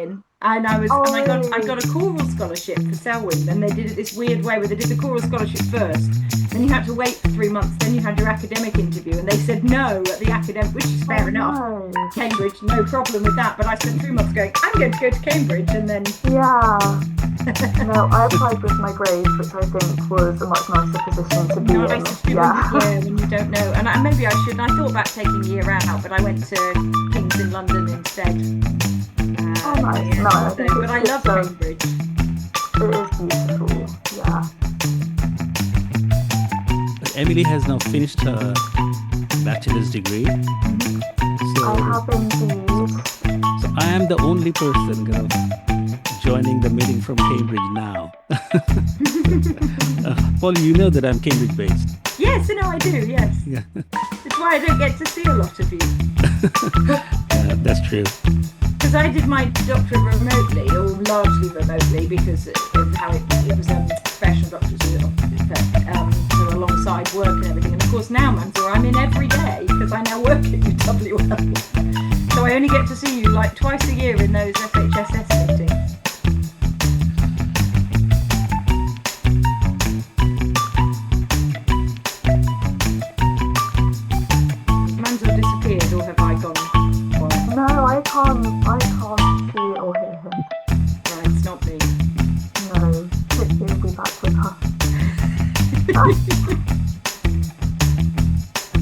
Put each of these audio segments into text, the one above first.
in, and I got a choral scholarship for Selwyn, and they did it this weird way where they did the choral scholarship first, then you had to wait for 3 months, then you had your academic interview, and they said no at the academic, which is fair enough. No. Cambridge, no problem with that, but I spent 3 months going, I'm going to go to Cambridge, and then Yeah. No, I applied with my grades, which I think was a much nicer position to be nice in. to be Yeah. when you don't know. And maybe I should. I thought about taking a year out, but I went to King's in London instead. Oh, nice. No, I think but I love Cambridge. It is beautiful. Yeah. Emily has now finished her bachelor's degree. So, I have indeed. so I am the only person kind of joining the meeting from Cambridge now. Paul, you know that I'm Cambridge based. Yes, no, I do. Yes. Yeah. It's why I don't get to see a lot of you. That's true. Because I did my doctorate remotely, or largely remotely, because of how it was professional doctorate, so alongside work and everything. And of course now, Mansour, I'm in every day because I now work at UWL. So I only get to see you like twice a year in those FHSS meetings. Mansour disappeared, or have I gone quiet? No, I can't see or hear him. Right, it's not me. No, hopefully he'll be back with us.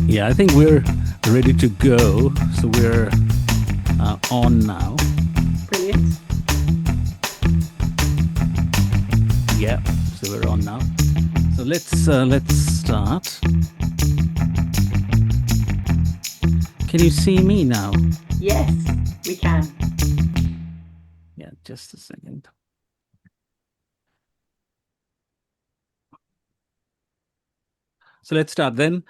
Yeah, I think we're ready to go. So we're on now. Brilliant. Yeah, so we're on now. So let's start. Can you see me now? Yes, we can. Yeah, just a second. So let's start then.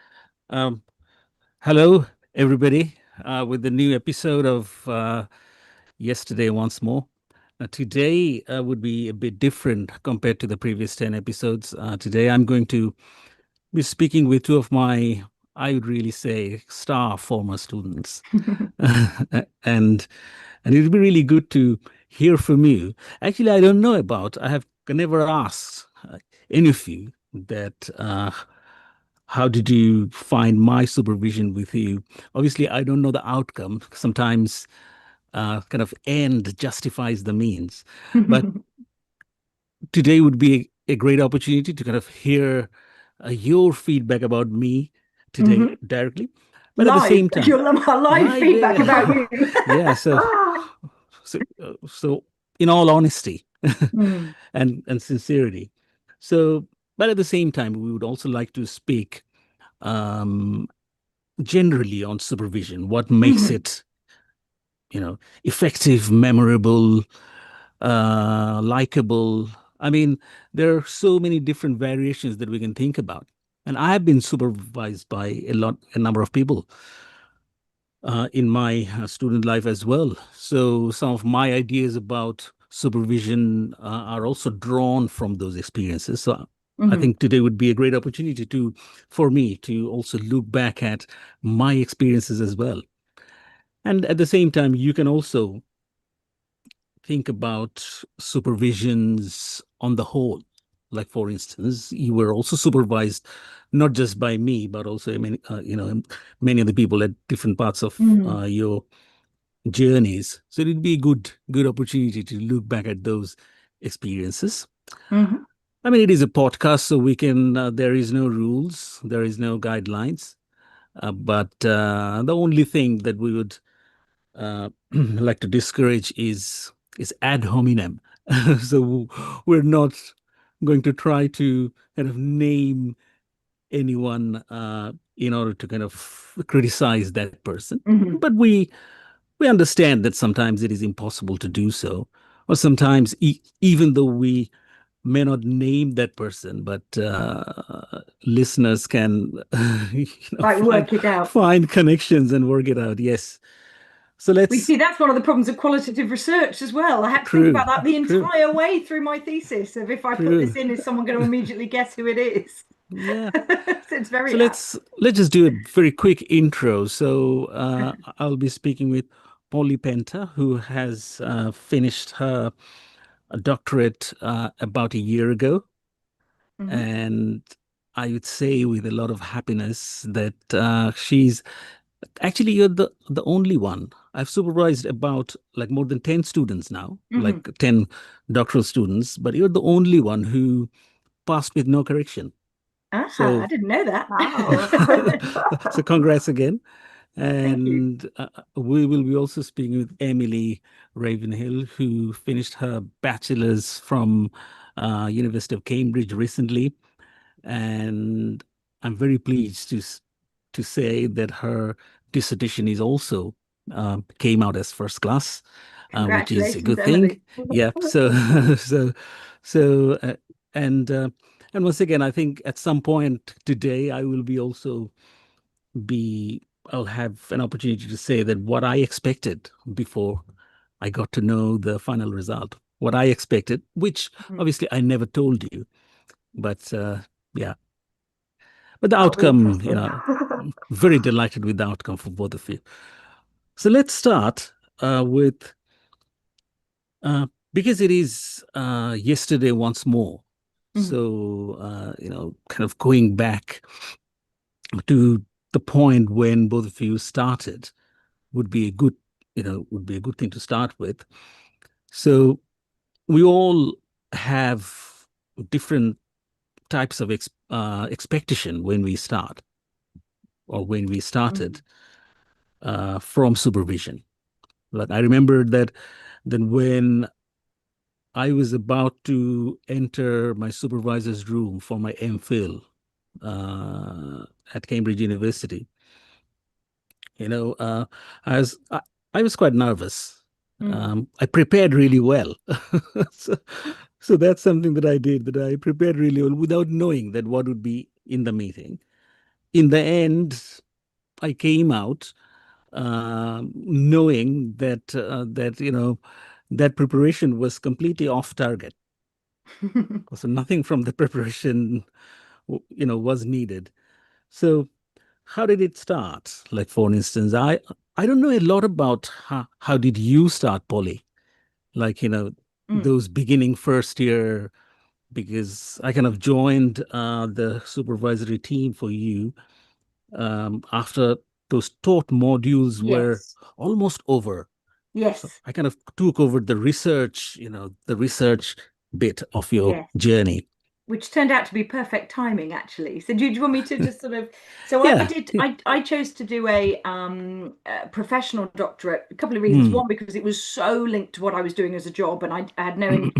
Hello, everybody, with the new episode of Yesterday Once More. Today would be a bit different compared to the previous 10 episodes. Today I'm going to be speaking with two of my, I would really say, star former students. and it would be really good to hear from you. Actually, I don't know I have never asked any of you that how did you find my supervision with you? Obviously, I don't know the outcome. Sometimes kind of end justifies the means. But today would be a great opportunity to kind of hear your feedback about me today directly. But at the same time, your live feedback about you. Yeah, so in all honesty and sincerity. So, but at the same time, we would also like to speak generally on supervision. What makes it, effective, memorable, likable? I mean, there are so many different variations that we can think about. And I have been supervised by a number of people in my student life as well. So some of my ideas about supervision are also drawn from those experiences. So I think today would be a great opportunity for me to also look back at my experiences as well. And at the same time, you can also think about supervisions on the whole. Like, for instance, you were also supervised not just by me, but also many of the people at different parts of your journeys. So it'd be a good opportunity to look back at those experiences. I mean, it is a podcast, so we can. There is no rules, there is no guidelines, but the only thing that we would like to discourage is ad hominem. So we're not going to try to kind of name anyone in order to kind of criticize that person. But we understand that sometimes it is impossible to do so, or sometimes even though we may not name that person, but listeners can work it out, find connections and work it out. Yes. So we see that's one of the problems of qualitative research as well. I had to think about that the entire way through my thesis of if I put this in, is someone going to immediately guess who it is? Yeah. So it's very. So let's just do a very quick intro. So I'll be speaking with Polly Penta, who has finished her doctorate about a year ago. Mhm. And I would say with a lot of happiness that she's actually, you're the only one. I've supervised about like more than 10 students now, like Mhm. 10 doctoral students, but you're the only one who passed with no correction. Aha, I So, didn't know Wow. that. so congrats again. Thank you. And we will be also speaking with Emily Ravenhill, who finished her bachelor's from University of Cambridge recently. And I'm very pleased to say that her dissertation is also came out as first class, which is a Congratulations, good thing. Emily. Yeah. So so so and and once again, I think at some point today I will be also be I'll have an opportunity to say that what I expected before I got to know the final result, what I expected, which Mhm. obviously I never told you, but yeah. But the That'll be outcome, interesting. very delighted with the outcome for both of you. So let's start with because it is yesterday once more. Mhm. So kind of going back to the point when both of you started would be a good, would be a good thing to start with. So we all have different types of expectation when we start or when we started Mhm. from supervision. Like I remember that then when I was about to enter my supervisor's room for my MPhil uh, at Cambridge University, you know, uh, I was I, I was quite nervous. Mhm. I prepared really well, so, so that's something that I did. That I prepared really well without knowing that what would be in the meeting. In the end, I came out knowing that that preparation was completely off target. So nothing from the preparation was needed. So how did it start? Like for instance, I don't know a lot about how did you start, Polly? Like Mm. those beginning first year, because I kind of joined the supervisory team for you after those taught modules were Yes. almost over. So Yes. I kind of took over the research bit of your Yes. journey. Which turned out to be perfect timing, actually. So do you want me to just sort of? So I Yeah. did. I chose to do a professional doctorate. A couple of reasons. Hmm. One, because it was so linked to what I was doing as a job, and I had no.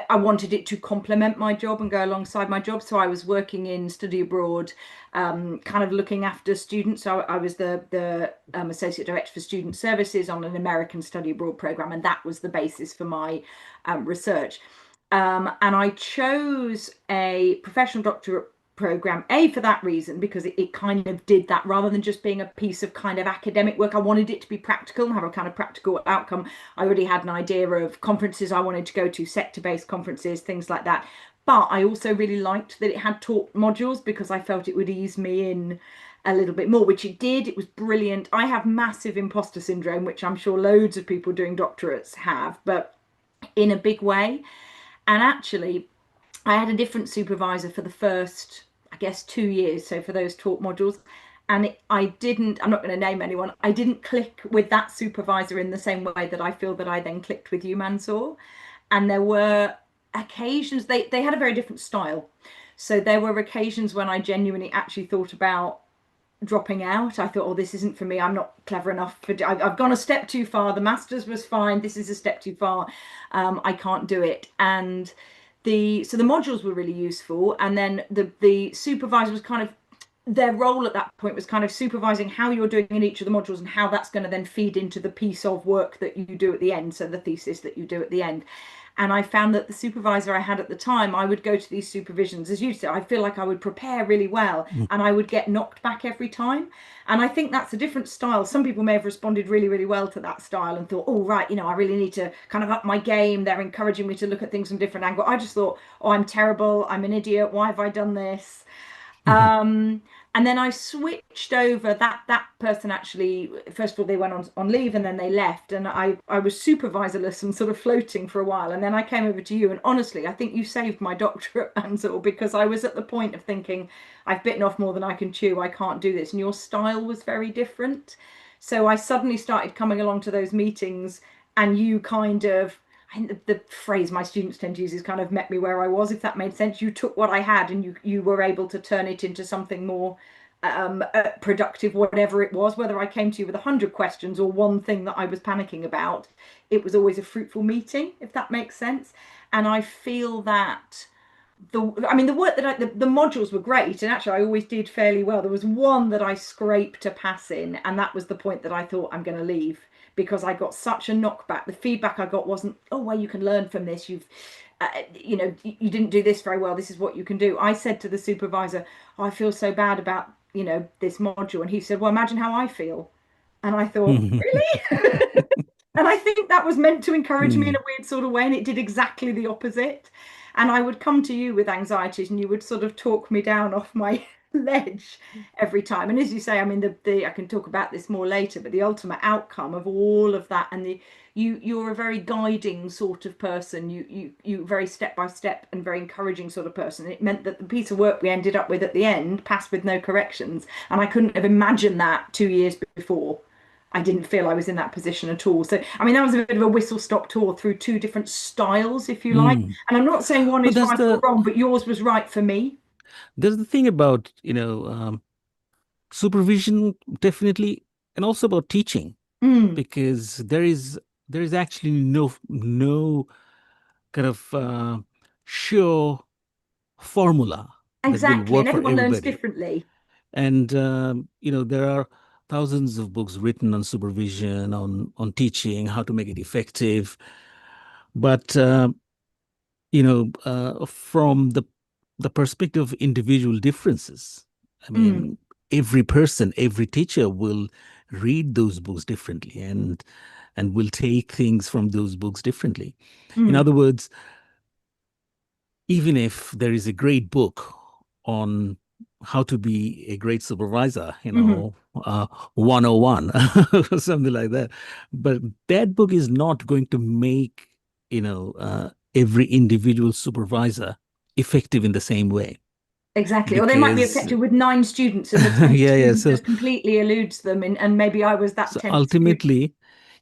I wanted it to complement my job and go alongside my job. So I was working in study abroad, kind of looking after students. So I was the associate director for student services on an American study abroad program, and that was the basis for my research. And I chose a professional doctorate program, for that reason, because it kind of did that rather than just being a piece of kind of academic work. I wanted it to be practical and have a kind of practical outcome. I already had an idea of conferences I wanted to go to, sector-based conferences, things like that. But I also really liked that it had taught modules because I felt it would ease me in a little bit more, which it did. It was brilliant. I have massive imposter syndrome, which I'm sure loads of people doing doctorates have, but in a big way. And actually, I had a different supervisor for the first, I guess, 2 years. So for those taught modules. And I didn't, I'm not going to name anyone, I didn't click with that supervisor in the same way that I feel that I then clicked with you, Mansoor. And there were occasions, they had a very different style. So there were occasions when I genuinely actually thought about dropping out. I thought, oh, this isn't for me. I'm not clever enough for. I've gone a step too far. The masters was fine. This is a step too far. I can't do it. And the modules were really useful. And then the supervisor was kind of, their role at that point was kind of supervising how you're doing in each of the modules and how that's going to then feed into the piece of work that you do at the end, so the thesis that you do at the end. And I found that the supervisor I had at the time, I would go to these supervisions, as you said, I feel like I would prepare really well and I would get knocked back every time. And I think that's a different style. Some people may have responded really, really well to that style and thought, oh, right, I really need to kind of up my game. They're encouraging me to look at things from different angle. I just thought, oh, I'm terrible. I'm an idiot. Why have I done this? Um, And then I switched over. That person actually, first of all, they went on leave and then they left. And I was supervisorless and sort of floating for a while. And then I came over to you. And honestly, I think you saved my doctorate, Ansel, because I was at the point of thinking, I've bitten off more than I can chew. I can't do this. And your style was very different. So I suddenly started coming along to those meetings, and you kind of, I think the phrase my students tend to use is kind of met me where I was, if that made sense. You took what I had and you were able to turn it into something more productive, whatever it was. Whether I came to you with 100 questions or one thing that I was panicking about, it was always a fruitful meeting, if that makes sense. And I feel that the work that the modules were great, and actually I always did fairly well. There was one that I scraped a pass in, and that was the point that I thought I'm going to leave, because I got such a knockback. The feedback I got wasn't, oh well, you can learn from this, you didn't do this very well, this is what you can do. I said to the supervisor, oh, I feel so bad about this module, and he said, well, imagine how I feel. And I thought, really? And I think that was meant to encourage me in a weird sort of way, and it did exactly the opposite. And I would come to you with anxieties, and you would sort of talk me down off my ledge every time. And as you say, I mean, the I can talk about this more later, but the ultimate outcome of all of that, and you're a very guiding sort of person. You very step by step and very encouraging sort of person. It meant that the piece of work we ended up with at the end passed with no corrections, and I couldn't have imagined that 2 years before. I didn't feel I was in that position at all. So, I mean, that was a bit of a whistle stop tour through two different styles, if you like. Mm. And I'm not saying one But is right or wrong, but yours was right for me. there's the thing about, supervision, definitely, and also about teaching, Mm, because there is actually no kind of sure formula that will exactly. And work for everyone learns everybody. differently. And there are thousands of books written on supervision, on teaching, how to make it effective. But from the perspective of individual differences, I Mm, mean, every person, every teacher will read those books differently, and will take things from those books differently. In mm, other words, even if there is a great book on how to be a great supervisor, mm, 101 or something like that, but that book is not going to make, every individual supervisor effective in the same way. exactly. Or they might be Because, effective with 9 students, and the 10th yeah, yeah. student So, just completely eludes them. And maybe I was that so 10th student. ultimately,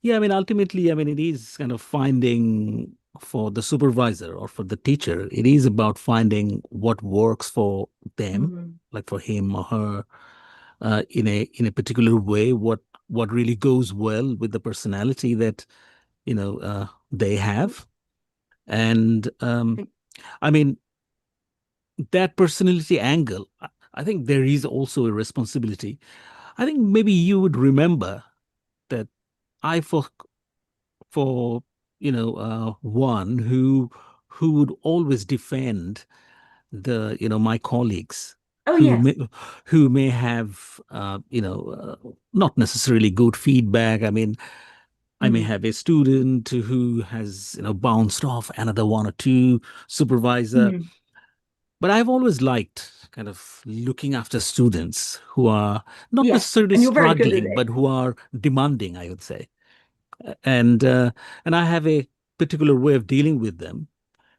yeah, I mean, it is kind of finding, for the supervisor or for the teacher, it is about finding what works for them, Mm, like for him or her, in a particular way, what really goes well with the personality that they have. And I mean, that personality angle, I think there is also a responsibility. I think maybe you would remember that I for one who would always defend my colleagues oh, who yes. may who may have not necessarily good feedback. I mean, I may Mm, have a student who has bounced off another one or two supervisor, mm, but I've always liked kind of looking after students who are not yes. necessarily And you're very good at struggling, it. but who are demanding, I would say. And I have a particular way of dealing with them,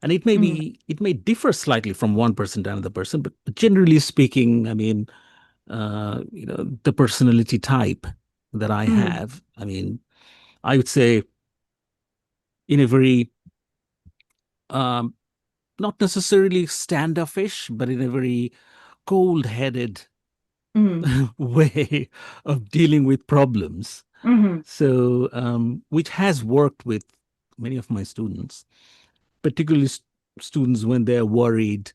and Mm, it may differ slightly from one person to another person, but generally speaking, I mean, the personality type that I mm, have, I mean, I would say, in a very um, not necessarily standoffish, but in a very cold-headed mm, way of dealing with problems. mm, So, which has worked with many of my students, particularly students when they're worried,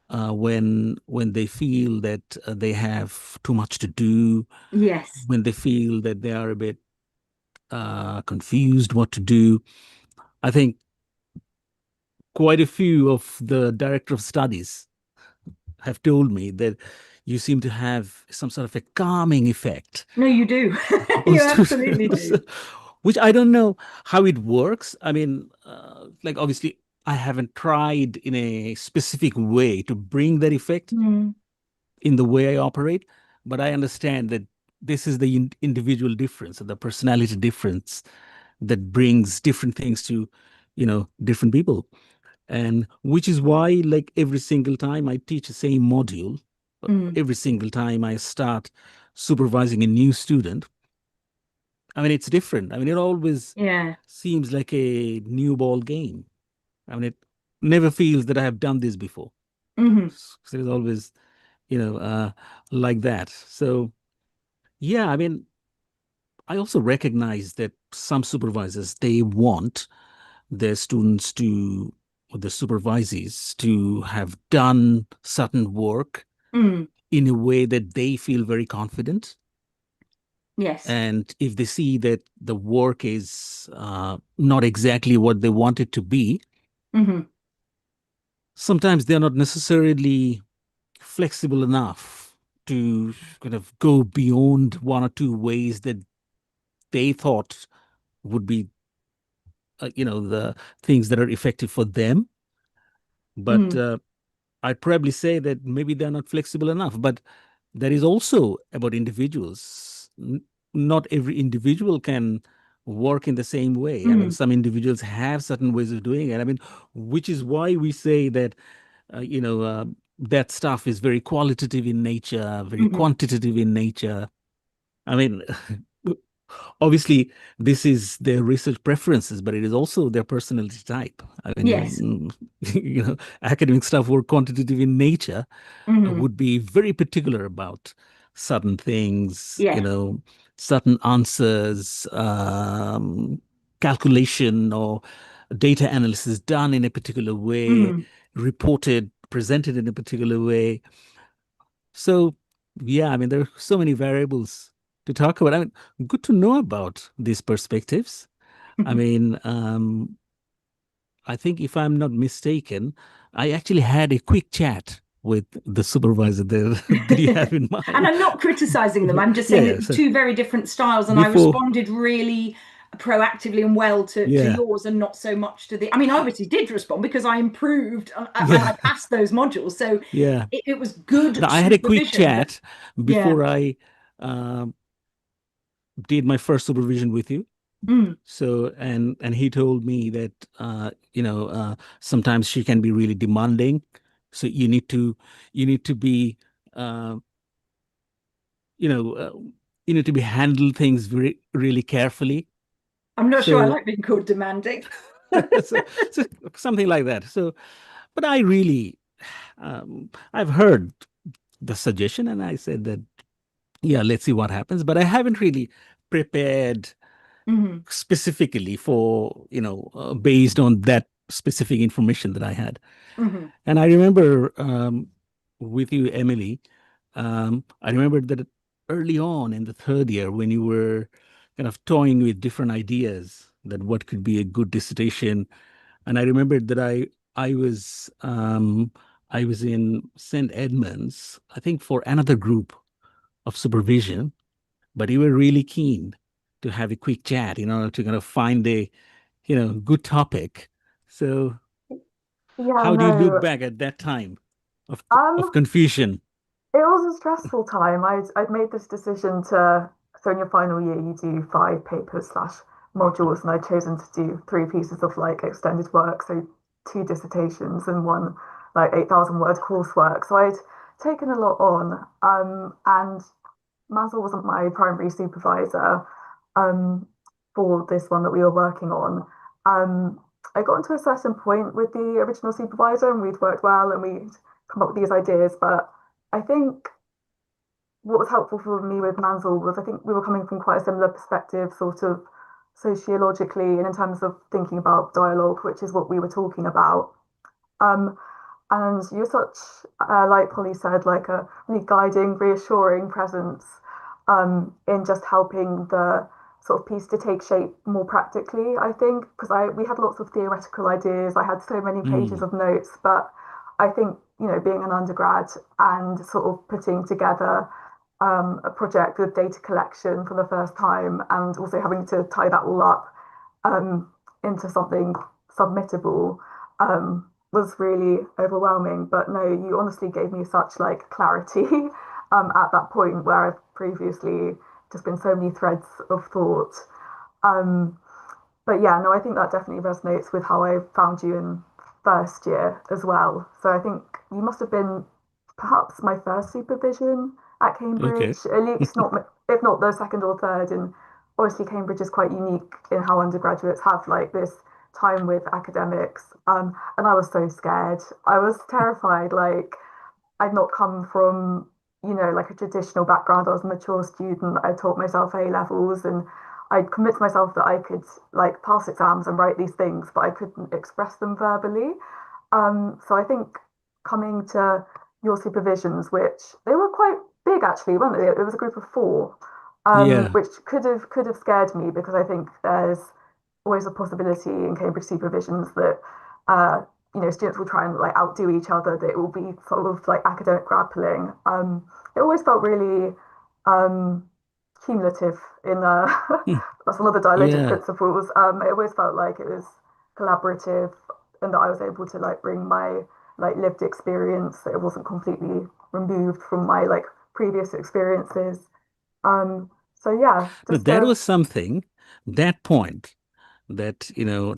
when they feel that they have too much to do, yes. when they feel that they are a bit confused what to do. I think quite a few of the director of studies have told me that you seem to have some sort of a calming effect No, you do. on You absolutely students, do. which I don't know how it works. I mean, like, obviously, I haven't tried in a specific way to bring that effect. Mm, in the way I operate, but I understand that this is the individual difference and the personality difference that brings different things to, different people. And which is why, like every single time I teach the same module, every single time I start supervising a new student, I mean, it's different. I mean, it always Yeah. seems like a new ball game. I mean, it never feels that I have done this before. So it's always, like that. So, yeah, I mean, I also recognize that some supervisors, they want their students to, or the supervisees, to have done certain work in a way that they feel very confident. Yes. And if they see that the work is not exactly what they want it to be, sometimes they're not necessarily flexible enough to kind of go beyond one or two ways that they thought would be, the things that are effective for them. But I'd probably say that maybe they're not flexible enough. But that is also about individuals. Not every individual can work in the same way. I mean, some individuals have certain ways of doing it. I mean, which is why we say that, that stuff is very qualitative in nature, very quantitative in nature. I mean, obviously, this is their research preferences, but it is also their personality type. I Yes. mean, academic stuff were quantitative in nature, would be very particular about certain things, Yeah. certain answers, calculation or data analysis done in a particular way, reported, presented in a particular way. So, yeah, I mean, there are so many variables to talk about. I mean, good to know about these perspectives. I mean, I think if I'm not mistaken, I actually had a quick chat with the supervisor there that you have in And mind. I'm not criticizing them. I'm just Yeah, saying yeah. it's So two very different styles, and I before, responded really proactively and well to yeah, yours and not so much to the. I mean, I obviously did respond because I improved and I yeah, passed those modules, so yeah. it was good Now, I had a quick supervision. But chat yeah. before I uh, did my first supervision with you. So, and he told me that sometimes she can be really demanding. So you need to be uh, you know uh, you need to be handle things very really carefully. I'm not sure I So, like being called demanding. so something like that. So, but I really I've heard the suggestion, and I said that, yeah, let's see what happens. But I haven't really prepared specifically for, based on that specific information that I had. And I remember, with you, Emily, I remember that early on in the third year, when you were kind of toying with different ideas that what could be a good dissertation. And I remembered that I was in St. Edmunds, I think, for another group of supervision, but you were really keen to have a quick chat, to kind of find a, good topic. So Yeah, how do you look no. back at that time of Um, confusion? it was a stressful time. I'd made this decision to, so in your final year you do 5 papers slash modules, and I'd chosen to do 3 pieces of like extended work, so 2 dissertations and one like 8,000 word coursework. So I'd taken a lot on. And Mazel wasn't my primary supervisor um, for this one that we were working on. I got into a certain point with the original supervisor, and we'd worked well and we'd come up with these ideas. But I think what was helpful for me with Mansell was I think we were coming from quite a similar perspective, sort of sociologically, and in terms of thinking about dialogue, which is what we were talking about. Um, and you're such, like Polly said, like a really guiding, reassuring presence in just helping the sort of piece to take shape more practically, I think, because we had lots of theoretical ideas. I had so many pages Mm, of notes, but I think, being an undergrad and sort of putting together a project with data collection for the first time and also having to tie that all up into something submittable. was really overwhelming. But no, you honestly gave me such like clarity at that point where I've previously just been so many threads of thought. Um, but yeah, no, I think that definitely resonates with how I found you in first year as well. So I think you must have been perhaps my first supervision at Okay. Cambridge, at least not, if not the second or third. And obviously, Cambridge is quite unique in how undergraduates have like this time with academics. And I was so scared. I was terrified. Like, I'd not come from, like a traditional background. I was a mature student. I taught myself A levels and I'd convinced myself that I could like pass exams and write these things, but I couldn't express them verbally. So I think coming to your supervisions, which they were quite big actually, weren't they? It was a group of four, Yeah. which could have scared me because I think there's always a possibility in Cambridge supervisions that students will try and like outdo each other, that it will be sort of like academic grappling. It always felt really um, cumulative in Hmm. that's one of the dialectic Yeah. principles. It always felt like it was collaborative and that I was able to like bring my like lived experience, that it wasn't completely removed from my like previous experiences. So yeah, No, just that was something, that point, that,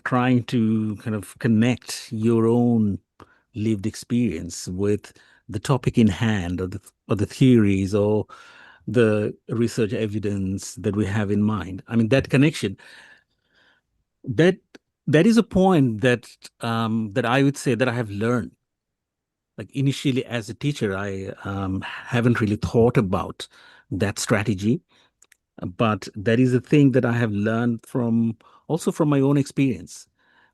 trying to kind of connect your own lived experience with the topic in hand, or the theories, or the research evidence that we have in mind. I mean, that connection, that that is a point that I would say that I have learned. Like initially as a teacher, I haven't really thought about that strategy, but that is a thing that I have learned from, also from my own experience,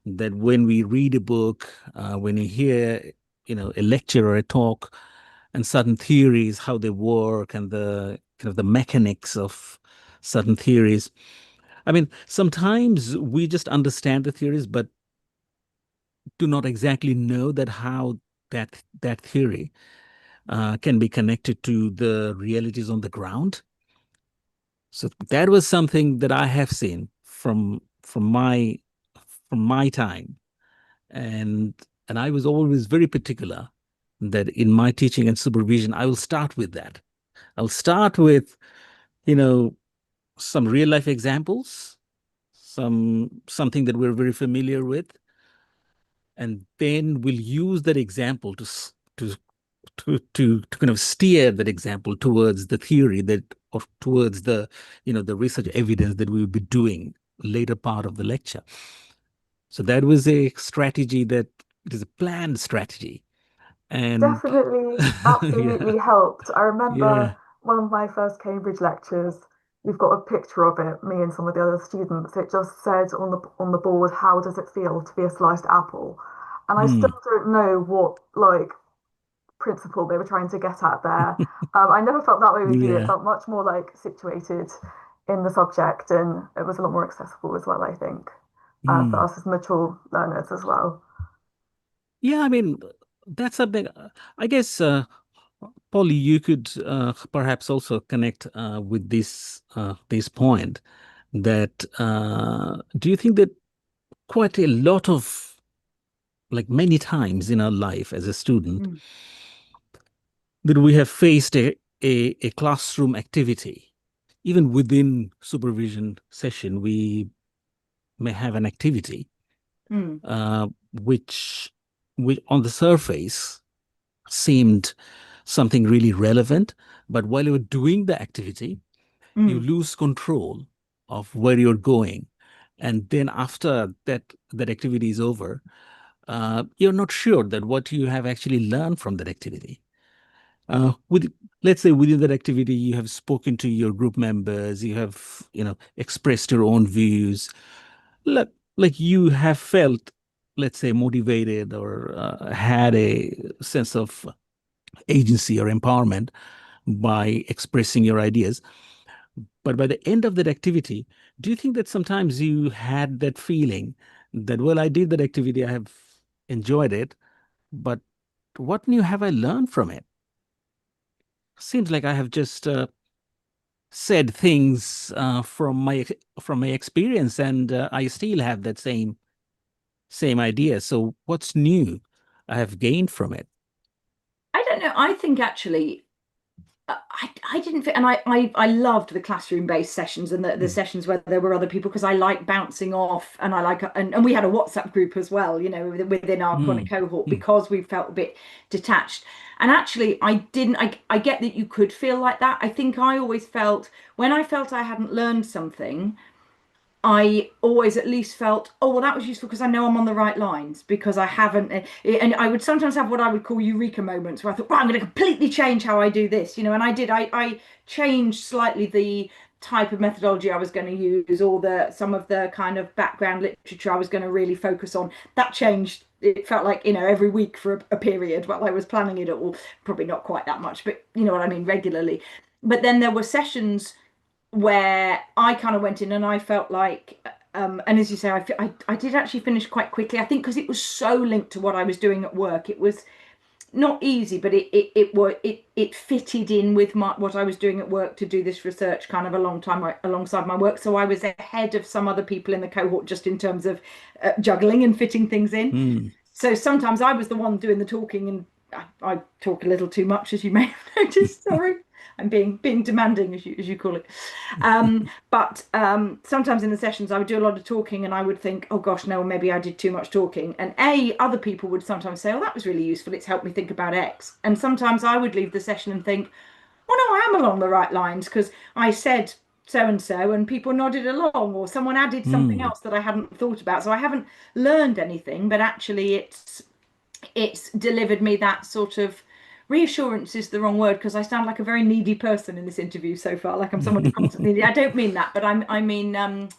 that when we read a book, when you hear, a lecture or a talk, and certain theories, how they work, and the kind of the mechanics of certain theories. I mean, sometimes we just understand the theories, but do not exactly know that how that theory can be connected to the realities on the ground. So that was something that I have seen from my time, and I was always very particular that in my teaching and supervision, I will start with that. I'll start with, you know, some real life examples, something that we're very familiar with, and then we'll use that example to kind of steer that example towards the theory that, or towards the research evidence that we will be doing later part of the lecture. So that was a strategy, that it is a planned strategy. And definitely, yeah, absolutely helped. I remember yeah. one of my first Cambridge lectures. We've got a picture of it, me and some of the other students. It just said on the board, "How does it feel to be a sliced apple?" And I still Hmm. don't know what like principle they were trying to get at there. I never felt that way with you. It Yeah. felt much more like situated in the subject, and it was a lot more accessible as well, I think, for Hmm. us as mature learners as well. Yeah, I mean, that's something, I guess, Polly, you could perhaps also connect with this point, that do you think that quite a lot of, like many times in our life as a student, Mm, that we have faced a classroom activity, even within supervision session, we may have an activity mm, uh, which, on the surface seemed something really relevant, but while you're doing the activity, you mm, lose control of where you're going. And then after that activity is over, you're not sure that what you have actually learned from that activity. With Let's say within that activity, you have spoken to your group members, you have, expressed your own views, like you have felt, let's say, motivated, or had a sense of agency or empowerment by expressing your ideas. But by the end of that activity, do you think that sometimes you had that feeling that, well, I did that activity, I have enjoyed it, but what new have I learned from it? Seems like I have just said things from my experience, and I still have that same idea. So what's new? I have gained from it. I don't know. I think actually, I didn't fit, and I loved the classroom-based sessions and the Mm. sessions where there were other people because I like bouncing off, and I like and we had a WhatsApp group as well, you know, within our kind of Mm. cohort Mm. because we felt a bit detached. And actually, I didn't. I get that you could feel like that. I think I always felt when I felt I hadn't learned something. I always at least felt, oh, well, that was useful because I know I'm on the right lines because I haven't. And I would sometimes have what I would call eureka moments where I thought, well, I'm going to completely change how I do this, you know, and I did. I changed slightly the type of methodology I was going to use or some of the kind of background literature I was going to really focus on. That changed. It felt like, you know, every week for a period while I was planning it all. Probably not quite that much, but you know what I mean, regularly. But then there were sessions where I kind of went in and I felt like, and as you say, I did actually finish quite quickly. I think because it was so linked to what I was doing at work, it was not easy, but it fitted in with what I was doing at work to do this research kind of a long time alongside my work. So I was ahead of some other people in the cohort just in terms of juggling and fitting things in. Mm. So sometimes I was the one doing the talking, and I talk a little too much, as you may have noticed. Sorry, I'm being demanding, as you call it. But sometimes in the sessions, I would do a lot of talking, and I would think, oh gosh, no, maybe I did too much talking. And other people would sometimes say, oh, that was really useful. It's helped me think about X. And sometimes I would leave the session and think, oh no, I am along the right lines because I said so and so, and people nodded along, or someone added something Mm. else that I hadn't thought about. So I haven't learned anything, but actually it's delivered me that sort of reassurance is the wrong word because I sound like a very needy person in this interview so far, like I'm someone who constantly. I don't mean that, but I mean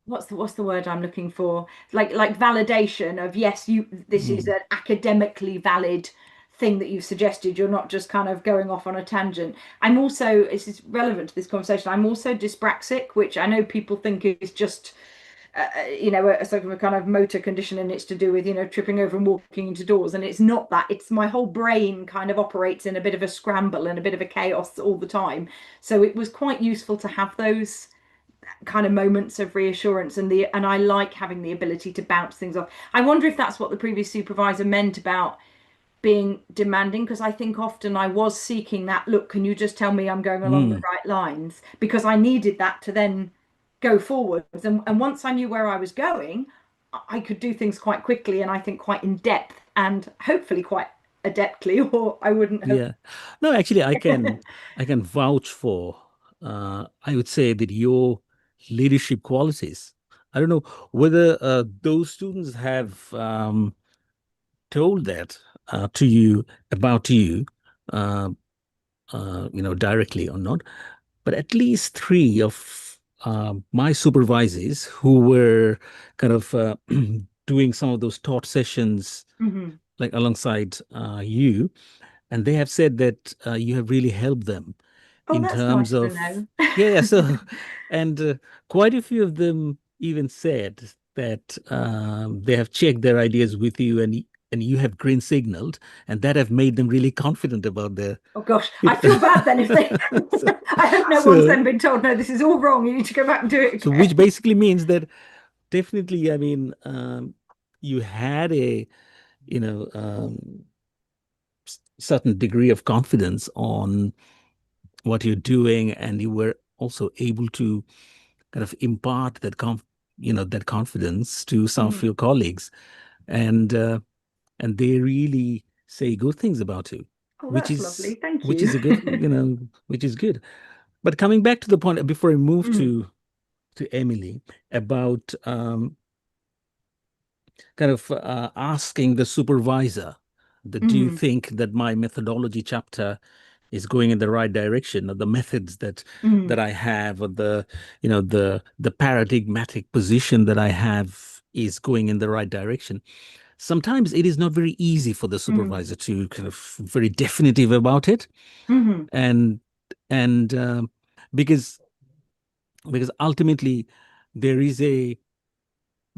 what's the word I'm looking for? Like validation of yes, this is Mm. an academically valid thing that you've suggested. You're not just kind of going off on a tangent. I'm also, this is relevant to this conversation, I'm also dyspraxic, which I know people think is just you know, a sort of a kind of motor condition, and it's to do with, you know, tripping over and walking into doors. And it's not that. It's my whole brain kind of operates in a bit of a scramble and a bit of a chaos all the time. So it was quite useful to have those kind of moments of reassurance, and I like having the ability to bounce things off. I wonder if that's what the previous supervisor meant about being demanding, because I think often I was seeking that, look, can you just tell me I'm going along the Mm. right lines? Because I needed that to then go forwards. And once I knew where I was going, I could do things quite quickly and I think quite in depth and hopefully quite adeptly, or I wouldn't have. Yeah. No, actually, I can vouch for. I would say that your leadership qualities. I don't know whether those students have told that to you about you, uh, directly or not. But at least three of my supervisors who were kind of doing some of those taught sessions Mhm. like alongside you, and they have said that you have really helped them Oh, in that's terms nice to of know. yeah. So, and quite a few of them even said that they have checked their ideas with you, and you have green signaled, and that have made them really confident about their. Oh gosh, I feel bad then if they. so, I hope no one's so then been told, no, this is all wrong. You need to go back and do it so which again. basically means that definitely, I mean, you had a you know certain degree of confidence on what you're doing, and you were also able to kind of impart that confidence to some of Mhm. your colleagues, and they really say good things about you, Oh, which that's lovely. is Thank which you. is a good which is good. But coming back to the point before I move Mm, to Emily about kind of asking the supervisor that do you mm, think that my methodology chapter is going in the right direction, or the methods that mm, I have, or the paradigmatic position that I have is going in the right direction. Sometimes it is not very easy for the mm, supervisor to kind of very definitive about it, mm, and and because ultimately there is the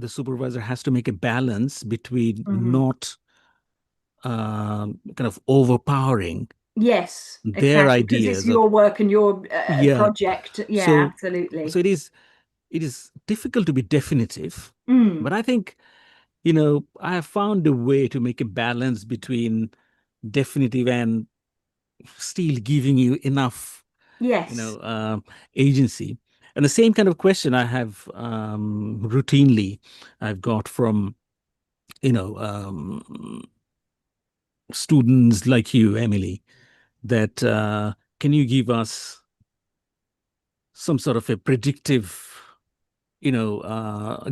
supervisor has to make a balance between mm. not kind of overpowering Yes, their exactly. Because it's ideas of your work and your yeah. project. Yeah, So absolutely. it is difficult to be definitive, Mm, but I think I have found a way to make a balance between definitive and still giving you enough, you Yes. know, agency. And the same kind of question I have routinely I've got from, students like you, Emily, that can you give us some sort of a predictive,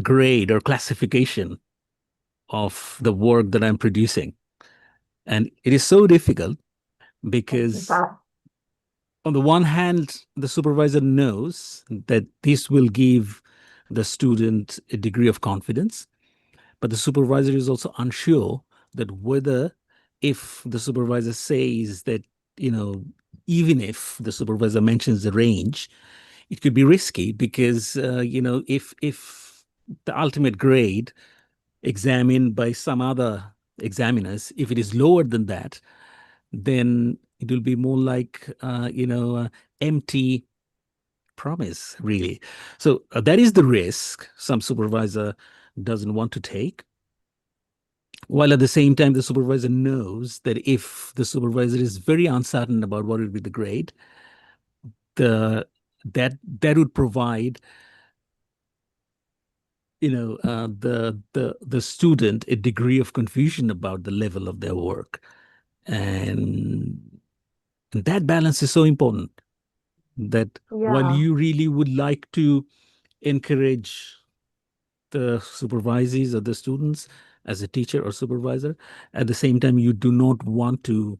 grade or classification of the work that I'm producing? And it is so difficult I because bet. on the one hand, the supervisor knows that this will give the student a degree of confidence, but the supervisor is also unsure that whether if the supervisor says that, you know, even if the supervisor mentions the range, it could be risky because, if the ultimate grade examined by some other examiners, if it is lower than that, then it will be more like, empty promise, really. So that is the risk some supervisor doesn't want to take. While at the same time, the supervisor knows that if the supervisor is very uncertain about what will be the grade, the that would provide, the student a degree of confusion about the level of their work, and that balance is so important. That while Yeah. you really would like to encourage the supervisees or the students as a teacher or supervisor, at the same time you do not want to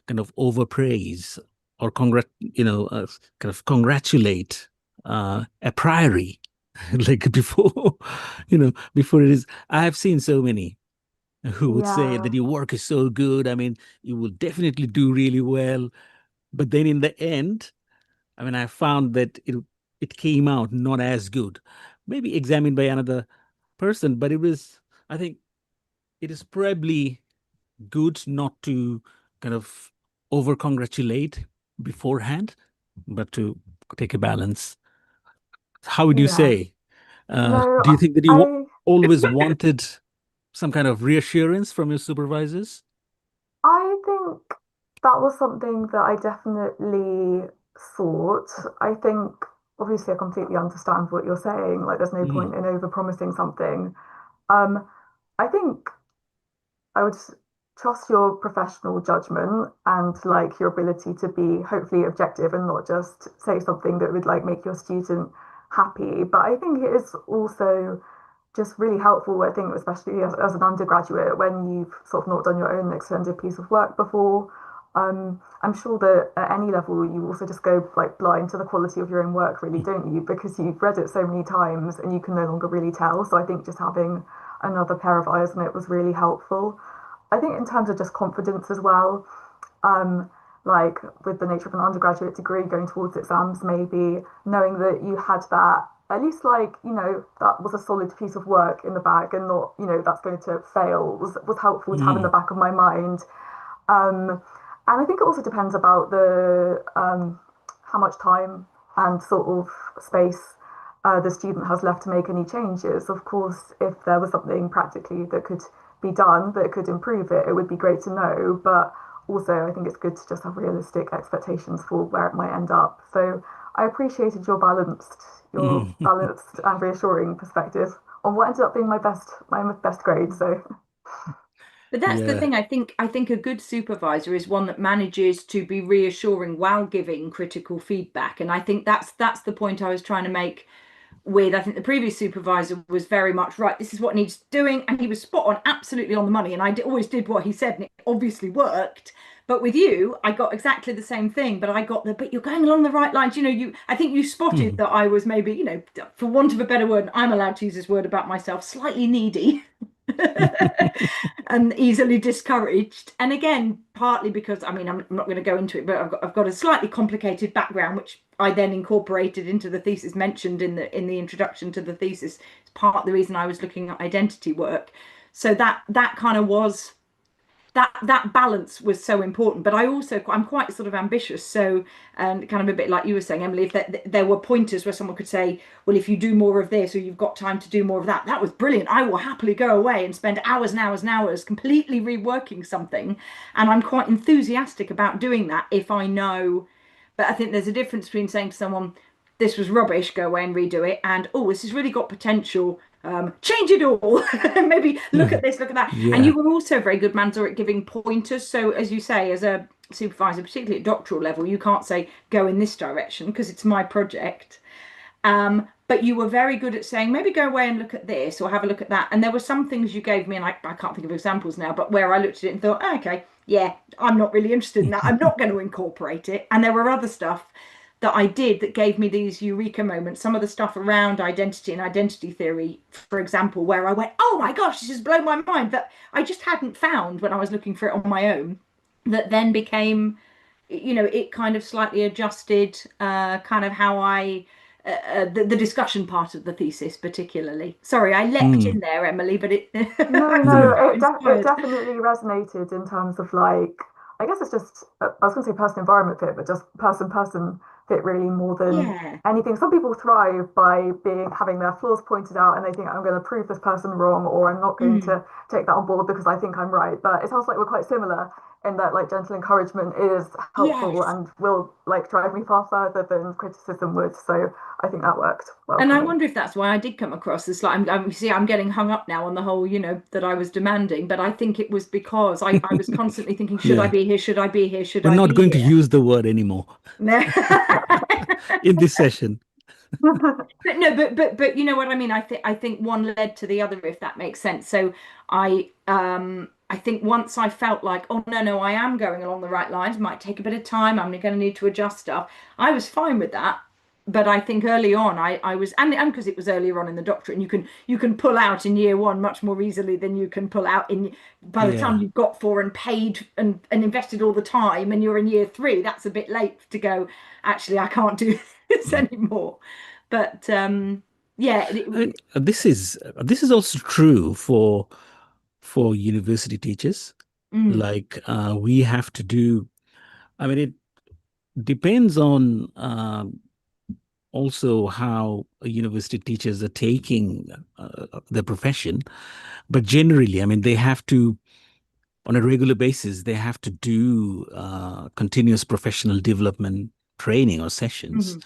kind of overpraise or kind of congratulate a priori, like before, before it is. I have seen so many who would say that Yeah. your work is so good. I mean, you will definitely do really well. But then in the end, I mean, I found that it came out not as good. Maybe examined by another person, but I think it is probably good not to kind of over congratulate beforehand, but to take a balance. How would you Yeah. say? No, Do you think that you I always wanted some kind of reassurance from your supervisors? I think that was something that I definitely thought. I think obviously I completely understand what you're saying. Like there's no Mm, point in over promising something. Um, I think I would trust your professional judgment and like your ability to be hopefully objective and not just say something that would like make your student happy. But I think it is also just really helpful, I think, especially as an undergraduate, when you've sort of not done your own extended piece of work before. I'm sure that at any level you also just go like blind to the quality of your own work, really, don't you? Because you've read it so many times and you can no longer really tell. So I think just having another pair of eyes on it was really helpful. I think in terms of just confidence as well, um, like with the nature of an undergraduate degree going towards exams, maybe knowing that you had that at least like that was a solid piece of work in the bag and not that's going to fail was helpful to have in the mm, back of my mind. um, and I think it also depends about the how much time and sort of space the student has left to make any changes. Of course, if there was something practically that could be done that could improve it, it would be great to know. But also, I think it's good to just have realistic expectations for where it might end up. So I appreciated your mm. balanced and reassuring perspective on what ended up being my best grade. So But that's the Yeah. thing. I think a good supervisor is one that manages to be reassuring while giving critical feedback. And I think that's the point I was trying to make with, I think the previous supervisor was very much right. This is what needs doing, and he was spot on, absolutely on the money. And always did what he said, and it obviously worked. But with you, I got exactly the same thing. But I got but you're going along the right lines. I think you spotted Mm. that I was maybe, for want of a better word, I'm allowed to use this word about myself, slightly needy. And easily discouraged. And again, partly because I mean, I'm not going to go into it, but I've got a slightly complicated background, which I then incorporated into the thesis, mentioned in the introduction to the thesis. It's part of the reason I was looking at identity work. So that kind of was that balance was so important. But I'm quite sort of ambitious, so and kind of a bit like you were saying, Emily, if there were pointers where someone could say, well, if you do more of this or you've got time to do more of that, that was brilliant. I will happily go away and spend hours and hours and hours completely reworking something, and I'm quite enthusiastic about doing that if I know. But I think there's a difference between saying to someone, this was rubbish, go away and redo it, and oh, this has really got potential, change it all. Maybe look at this, look at that. And Yeah. you were also very good, Manzor, at giving pointers. So as you say, as a supervisor, particularly at doctoral level, you can't say go in this direction because it's my project. But you were very good at saying, maybe go away and look at this or have a look at that. And there were some things you gave me, and I can't think of examples now, but where I looked at it and thought, oh, okay, yeah, I'm not really interested in that. I'm not going to incorporate it. And there were other stuff that I did that gave me these eureka moments. Some of the stuff around identity and identity theory, for example, where I went, oh my gosh, this has blown my mind, that I just hadn't found when I was looking for it on my own, that then became, it kind of slightly adjusted kind of how the discussion part of the thesis, particularly. Sorry, I leapt in there, Emily, but it No, No. no, it inspired. definitely resonated in terms of like, I guess it's just, I was going to say person environment fit, but just person fit really more than Yeah. anything. Some people thrive by having their flaws pointed out and they think I'm going to prove this person wrong or I'm not going Mm. to take that on board because I think I'm right. But it sounds like we're quite similar in that like gentle encouragement is helpful Yes. and will like drive me far further than criticism would. So I think that worked well And for I me. wonder if that's why I did come across this. Like, I'm getting hung up now on the whole, that I was demanding. But I think it was because I was constantly thinking, should I Yeah. be here? Should I be here? Should We're I not be going to here? use the word anymore No. in this session. But no, but you know what I mean. I think one led to the other, if that makes sense. So I think once I felt like, oh no, I am going along the right lines. Might take a bit of time. I'm going to need to adjust stuff. I was fine with that. But I think early on I was, and because it was earlier on in the doctorate, and you can pull out in year one much more easily than you can pull out in by the time Yeah. you've got for and paid and invested all the time and you're in year three. That's a bit late to go, actually I can't do this Mm. anymore. But yeah, And this is also true for university teachers. mm, Like we have to do. I mean, it depends on also how university teachers are taking the profession. But generally, I mean, they have to, on a regular basis, they have to do continuous professional development training or sessions. mhm,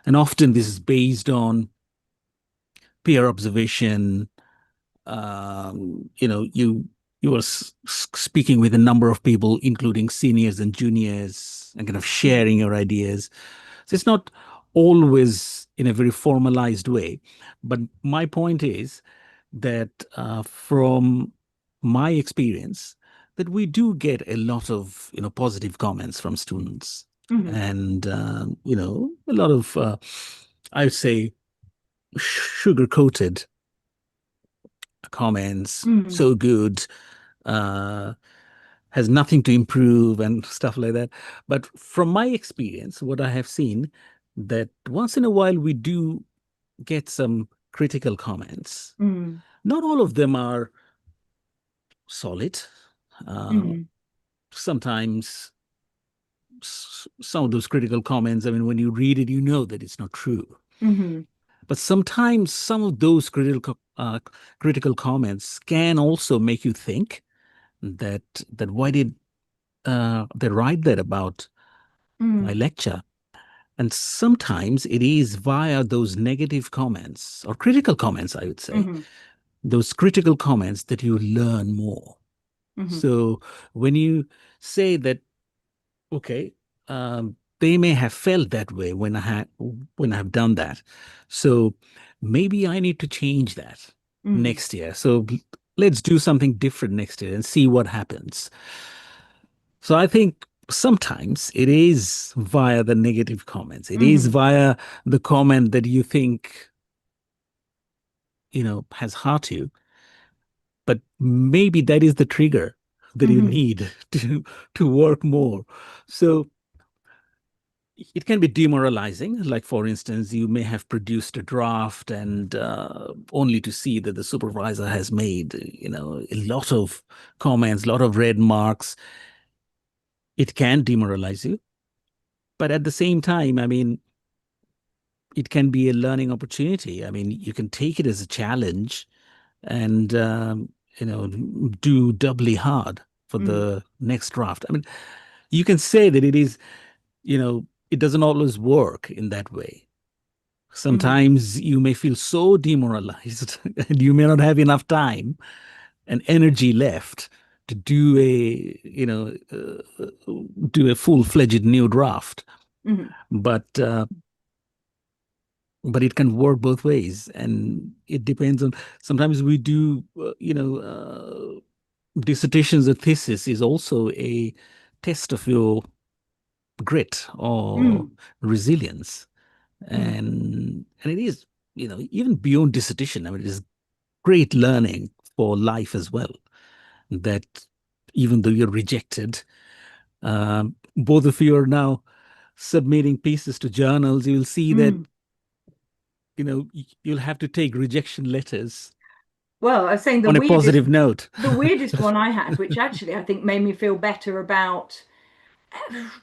And often this is based on peer observation. You are speaking with a number of people, including seniors and juniors, and kind of mm, sharing your ideas. So it's not always in a very formalized way. But my point is that from my experience, that we do get a lot of positive comments from students, mhm, and a lot of I would say sugar coated comments. mm, So good. Uh, has nothing to improve and stuff like that. But from my experience, what I have seen, that once in a while we do get some critical comments. mm, Not all of them are solid. Uh, mm, Sometimes some of those critical comments, I mean, when you read it, you know that it's not true. mhm, But sometimes some of those critical comments can also make you think that why did they write that about my mm, lecture? And sometimes it is via those negative comments or critical comments, I would say, mhm, those critical comments that you learn more. mhm, So when you say that, okay, they may have felt that way when I have done that. So maybe I need to change that mm, next year. So let's do something different next year and see what happens. So I think sometimes it is via the negative comments. It is mhm, via the comment that you think, has hurt you. But maybe that is the trigger that you mhm, need to work more. So it can be demoralizing. Like, for instance, you may have produced a draft and only to see that the supervisor has made, a lot of comments, a lot of red marks. It can demoralize you. But at the same time, I mean, it can be a learning opportunity. I mean, you can take it as a challenge and, do doubly hard for the next draft. I mean, you can say that it is, it doesn't always work in that way. Sometimes you may feel so demoralized and you may not have enough time and energy left to do a full-fledged new draft. But it can work both ways, and it depends on. Sometimes we do, dissertations or thesis is also a test of your grit or resilience, and it is, even beyond dissertation. I mean, it is great learning for life as well. That even though you're rejected, both of you are now submitting pieces to journals. You'll see that you'll have to take rejection letters. Well, I was saying on a positive note. The weirdest one I had, which actually I think made me feel better about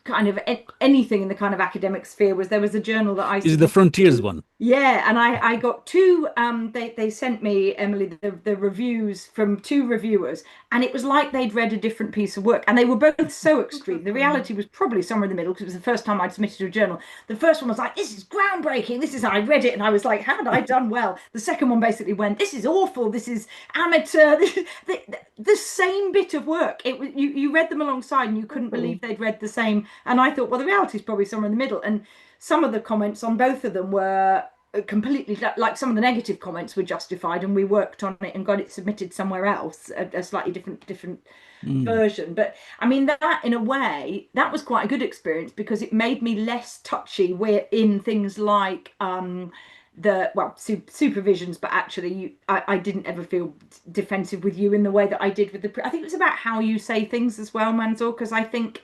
kind of anything in the kind of academic sphere, was there was a journal that I Is the Frontiers one? Yeah, and I got two. They sent me, Emily, the reviews from two reviewers, and it was like they'd read a different piece of work, and they were both so extreme. The reality was probably somewhere in the middle, because it was the first time I'd submitted to a journal. The first one was like, "This is groundbreaking. This is," I read it, and I was like, "Haven't I done well?" The second one basically went, "This is awful. This is amateur." The same bit of work. You read them alongside, and you couldn't believe they'd read the same. And I thought, well, the reality is probably somewhere in the middle. And some of the comments on both of them were completely, like, some of the negative comments were justified, and we worked on it and got it submitted somewhere else, a slightly different version. But I mean, that in a way, that was quite a good experience, because it made me less touchy in things like supervisions. But actually, I didn't ever feel defensive with you in the way that I did with I think it was about how you say things as well, Manzoor, because I think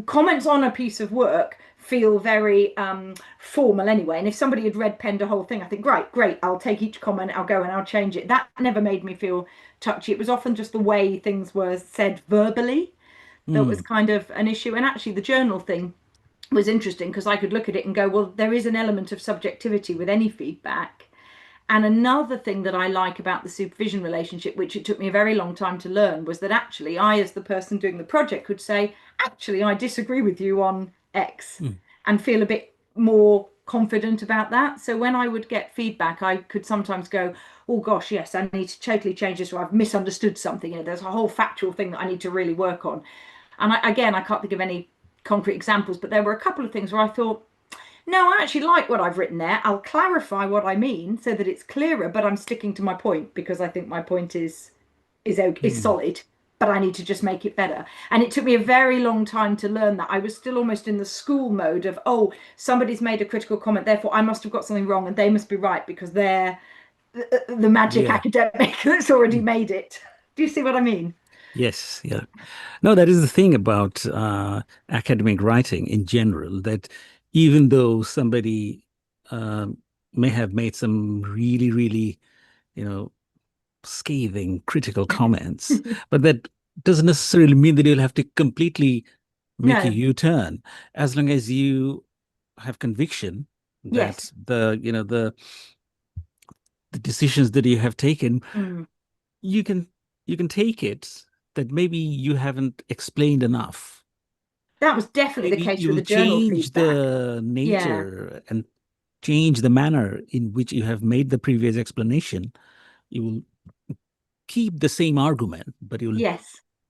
comments on a piece of work feel very formal anyway, and if somebody had penned a whole thing, I think, great, I'll take each comment, I'll go and I'll change it. That never made me feel touchy. It was often just the way things were said verbally that was kind of an issue. And actually the journal thing was interesting, because I could look at it and go, well, there is an element of subjectivity with any feedback. And another thing that I like about the supervision relationship, which it took me a very long time to learn, was that actually I, as the person doing the project, could say, actually, I disagree with you on X, and feel a bit more confident about that. So when I would get feedback, I could sometimes go, oh gosh, yes, I need to totally change this, or I've misunderstood something. There's a whole factual thing that I need to really work on. And I can't think of any concrete examples, but there were a couple of things where I thought, no, I actually like what I've written there. I'll clarify what I mean so that it's clearer, but I'm sticking to my point, because I think my point is solid, but I need to just make it better. And it took me a very long time to learn that. I was still almost in the school mode of, oh, somebody's made a critical comment, therefore I must have got something wrong and they must be right, because they're the magic academic that's already made it. Do you see what I mean? Yes, yeah. No, that is the thing about academic writing in general, that even though somebody may have made some really, really, scathing, critical comments, but that doesn't necessarily mean that you'll have to completely make a U-turn, as long as you have conviction that the decisions that you have taken, you can take it, that maybe you haven't explained enough. That was definitely the case with the journal change feedback. The nature and change the manner in which you have made the previous explanation. You will keep the same argument, but you'll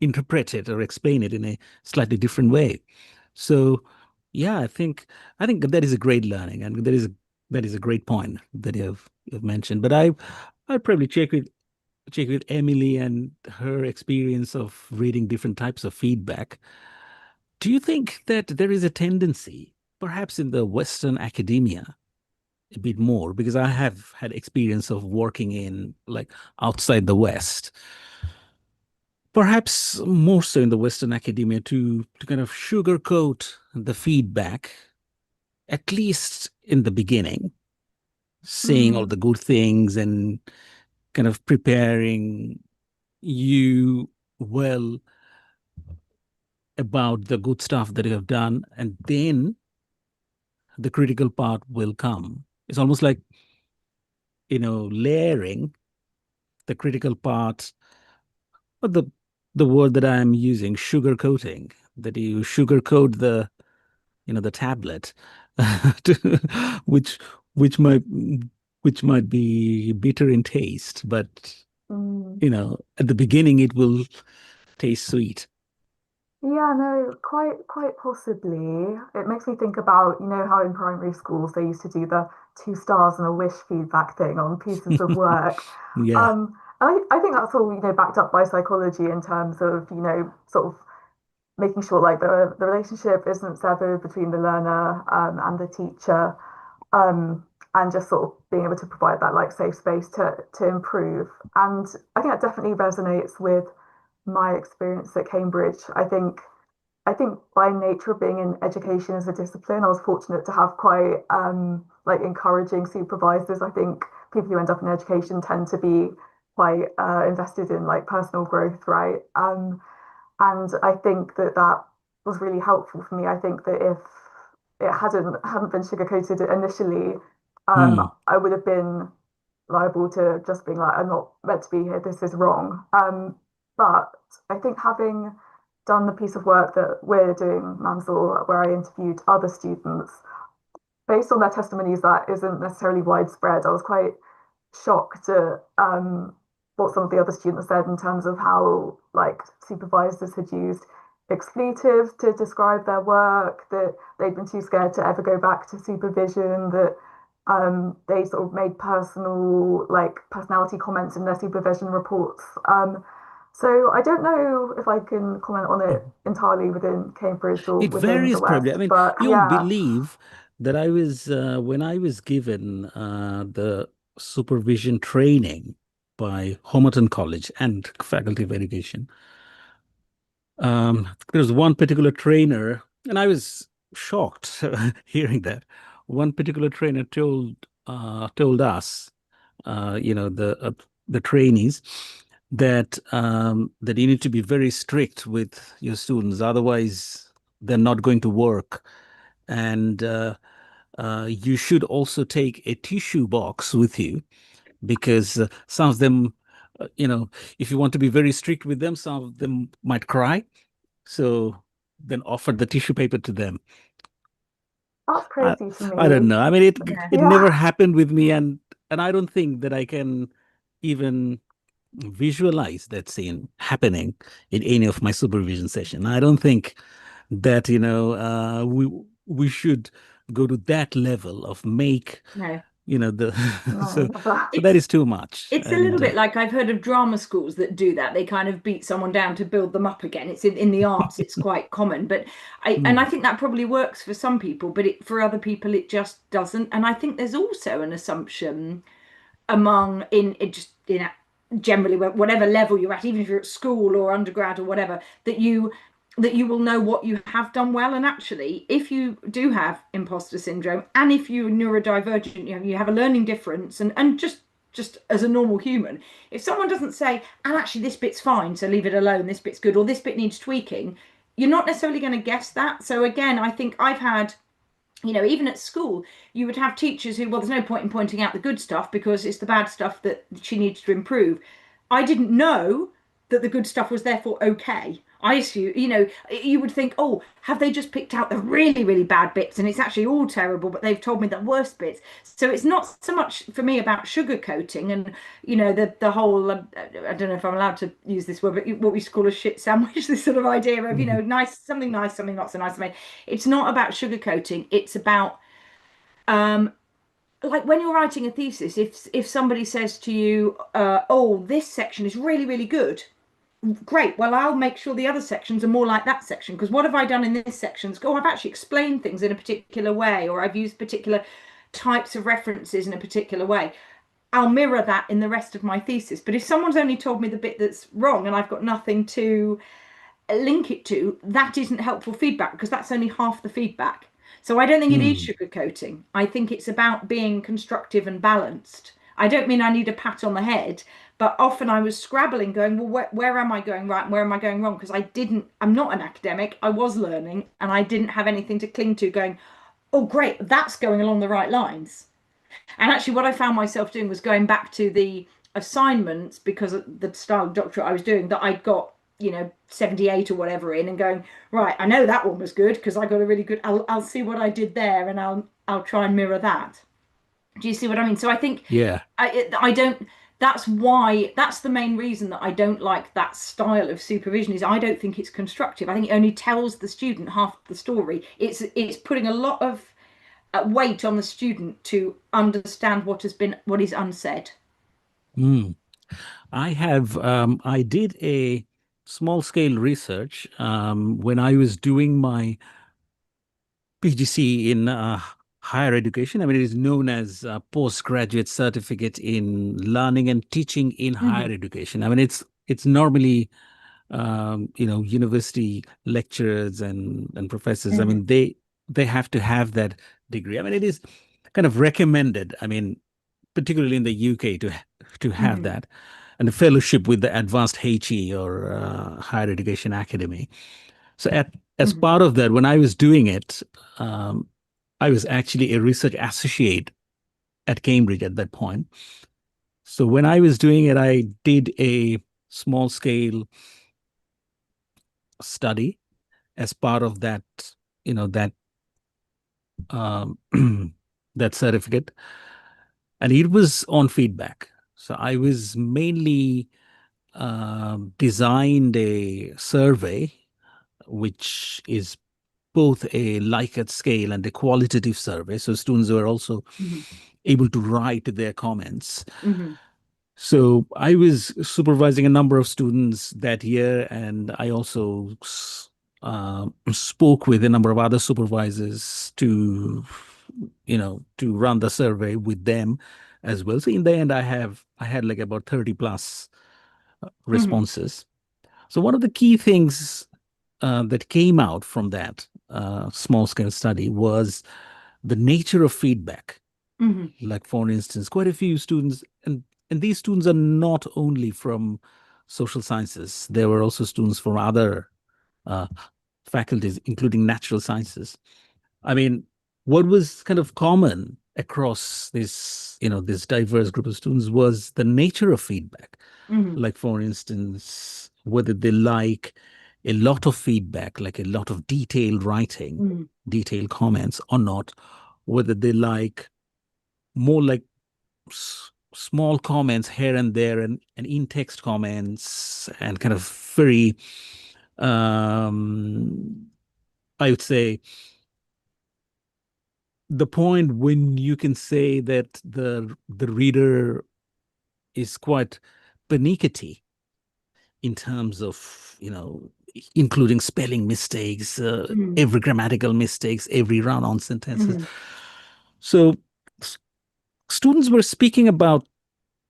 interpret it or explain it in a slightly different way. So, yeah, I think that is a great learning, and that is a great point that you've mentioned. But I'd probably check with Emily and her experience of reading different types of feedback. Do you think that there is a tendency, perhaps in the Western academia, a bit more, because I have had experience of working in, like, outside the West, perhaps more so in the Western academia, to kind of sugarcoat the feedback at least in the beginning, saying all Mm. the good things and kind of preparing you well about the good stuff that you have done, and then the critical part will come. It's almost like, layering the critical part, or the word that I'm using, sugar coating, that you sugarcoat the tablet, which which might which might be bitter in taste, but Mm. at the beginning it will taste sweet. Yeah, no, quite possibly. It makes me think about, how in primary schools they used to do the 2 stars and a wish feedback thing on pieces of work. Yeah. I think that's all, backed up by psychology in terms of, sort of making sure like the relationship isn't severed between the learner and the teacher, and just sort of being able to provide that like safe space to improve. And I think that definitely resonates with my experience at Cambridge. I think by nature of being in education as a discipline, I was fortunate to have quite like encouraging supervisors. I think people who end up in education tend to be quite invested in like personal growth, right? And I think that was really helpful for me. I think that if it hadn't been sugarcoated initially, Hmm. I would have been liable to just being like, I'm not meant to be here, this is wrong. But I think having done the piece of work that we're doing, Mansour, where I interviewed other students, based on their testimonies, that isn't necessarily widespread. I was quite shocked at what some of the other students said in terms of how like supervisors had used expletives to describe their work, that they'd been too scared to ever go back to supervision, that they sort of made personal like personality comments in their supervision reports. So I don't know if I can comment on it entirely within Cambridge or It within the varies probably. I West, mean, but you won't yeah. believe that I was when I was given the supervision training by Homerton College and Faculty of Education. There was one particular trainer, and I was shocked hearing that. One particular trainer told us, the trainees, that you need to be very strict with your students, otherwise they're not going to work, and you should also take a tissue box with you because some of them, if you want to be very strict with them, some of them might cry. So then offer the tissue paper to them. That's I, crazy to I don't me. know. I mean, Yeah. it Yeah. never happened with me, and I don't think that I can even visualize that scene happening in any of my supervision session. I don't think that we should go to that level of make No. the No, so never. so that It's is too much. it's a little And bit like I've heard of drama schools that do that. They kind of beat someone down to build them up again. It's in the arts, it's quite common. But I mm, think that probably works for some people, but for other people it just doesn't. And I think there's also an assumption among in it just generally whatever level you're at, even if you're at school or undergrad or whatever, that you will know what you have done well. And actually, if you do have imposter syndrome and if you're neurodivergent, you have a learning difference, and just as a normal human, if someone doesn't say, and actually this bit's fine, so leave it alone, this bit's good, or this bit needs tweaking, you're not necessarily going to guess that. So again, I think I've had, even at school, you would have teachers who, well, there's no point in pointing out the good stuff because it's the bad stuff that she needs to improve. I didn't know that the good stuff was therefore okay. I assume, you would think, oh, have they just picked out the really, really bad bits and it's actually all terrible, but they've told me the worst bits. So it's not so much for me about sugarcoating and, the whole, I don't know if I'm allowed to use this word, but what we used to call a shit sandwich, this sort of idea of, mhm, nice, something not so nice. I mean, it's not about sugarcoating. It's about like when you're writing a thesis, if somebody says to you, "Oh, this section is really really good," great. Well, I'll make sure the other sections are more like that section because what have I done in this section? Oh, I've actually explained things in a particular way, or I've used particular types of references in a particular way. I'll mirror that in the rest of my thesis. But if someone's only told me the bit that's wrong and I've got nothing to link it to, that isn't helpful feedback because that's only half the feedback. So I don't think it is Mm. sugarcoating. I think it's about being constructive and balanced. I don't mean I need a pat on the head, but often I was scrabbling, going, well, where am I going right and where am I going wrong? Because I'm not an academic. I was learning and I didn't have anything to cling to, going, oh, great, that's going along the right lines. And actually, what I found myself doing was going back to the assignments because of the style of doctorate I was doing that I'd got, 78 or whatever in, and going, right, I know that one was good because I got a really good, I'll see what I did there and I'll try and mirror that. Do you see what I mean? So I think Yeah. I don't, that's the main reason that I don't like that style of supervision. Is I don't think it's constructive. I think it only tells the student half the story. It's putting a lot of weight on the student to understand what is unsaid. Mm. I did a small scale research when I was doing my PGC in higher education. I mean, it is known as postgraduate certificate in learning and teaching in higher Hmm. education. I mean, it's normally university lecturers and professors. I Hmm. mean, they have to have that degree. I mean, it is kind of recommended. I mean, particularly in the UK to have Hmm. that, and a fellowship with the advanced HE or higher education academy. So as Hmm. part of that, when I was doing it, um, I was actually a research associate at Cambridge at that point. So when I was doing it, I did a small scale study as part of that, that um, that certificate, and it was on feedback. So I was mainly designed a survey, which is both a Likert scale and a qualitative survey. So students were also Hmm. able to write their comments. Hmm. So I was supervising a number of students that year, and I also spoke with a number of other supervisors to run the survey with them as well. So in the end, I had like about 30 plus Hmm. responses. So one of the key things that came out from that small scale study was the nature of feedback. Hmm. Like, for instance, quite a few students, and these students are not only from social sciences, there were also students from other uh, faculties, including natural sciences. I mean, what was kind of common across this diverse group of students was the nature of feedback. Hmm. Like, for instance, whether they like a lot of feedback, like a lot of detailed writing, Hmm. detailed comments or not, whether they like more like small comments here and there and in-text comments and kind of very, um, I would say, the point when you can say that the reader is quite pernickety in terms of, including spelling mistakes, Hmm. every grammatical mistakes, every run-on sentences. Hmm. So s- students were speaking about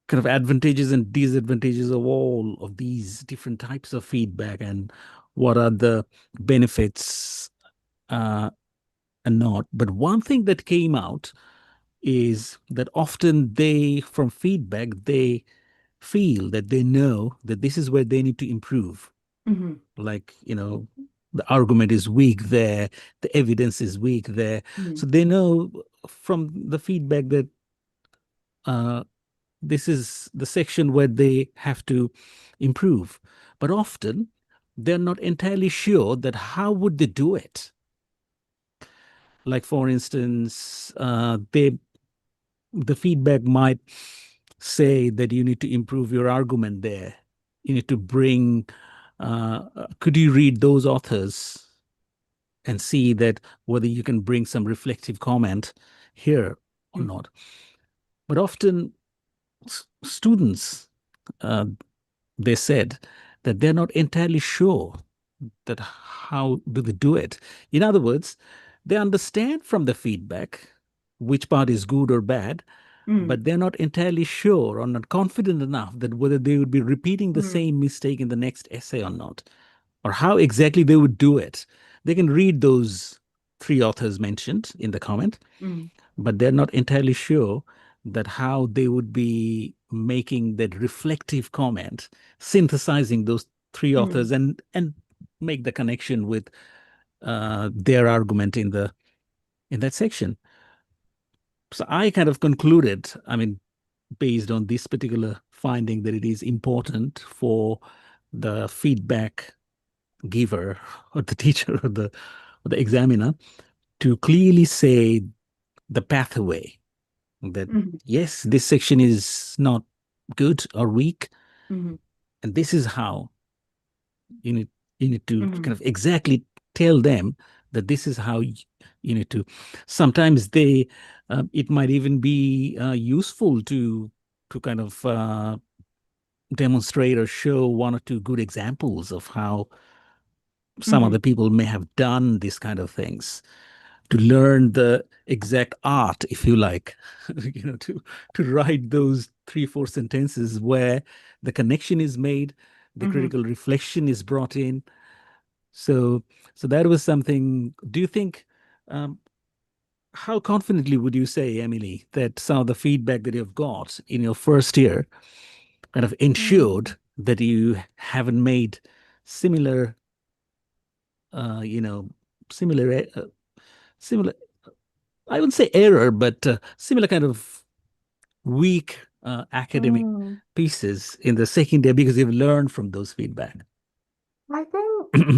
kind of advantages and disadvantages of all of these different types of feedback and what are the benefits uh, and not. But one thing that came out is that often from feedback, they feel that they know that this is where they need to improve. Hmm. Like, the argument is weak there, the evidence is weak there. Hmm. So they know from the feedback that uh, this is the section where they have to improve. But often they're not entirely sure that how would they do it. Like, for instance, the feedback might say that you need to improve your argument there. You need to bring, could you read those authors and see that whether you can bring some reflective comment here or Hmm. not. But often students, uh, they said that they're not entirely sure that how do they do it. In other words, they understand from the feedback which part is good or bad, Hmm. but they're not entirely sure or not confident enough that whether they would be repeating the Hmm. same mistake in the next essay or not, or how exactly they would do it. They can read those three authors mentioned in the comment, Mm. but they're not entirely sure that how they would be making that reflective comment, synthesizing those three authors and make the connection with their argument in that section. So I kind of concluded, I mean, based on this particular finding, that it is important for the feedback giver or the teacher or the examiner to clearly say the pathway that yes, this section is not good or weak, and this is how you need to kind of exactly tell them that this is how you need to. Sometimes they it might even be useful to kind of demonstrate or show one or two good examples of how some other people may have done these kind of things, to learn the exact art, if you like, to write those 3-4 sentences where the connection is made, the critical reflection is brought in. So that was something. Do you think, how confidently would you say, Emily, that some of the feedback that you've got in your first year kind of ensured that you haven't made similar, similar, similar, I wouldn't say error, but similar kind of weak academic pieces in the second year because you've learned from those feedback? I think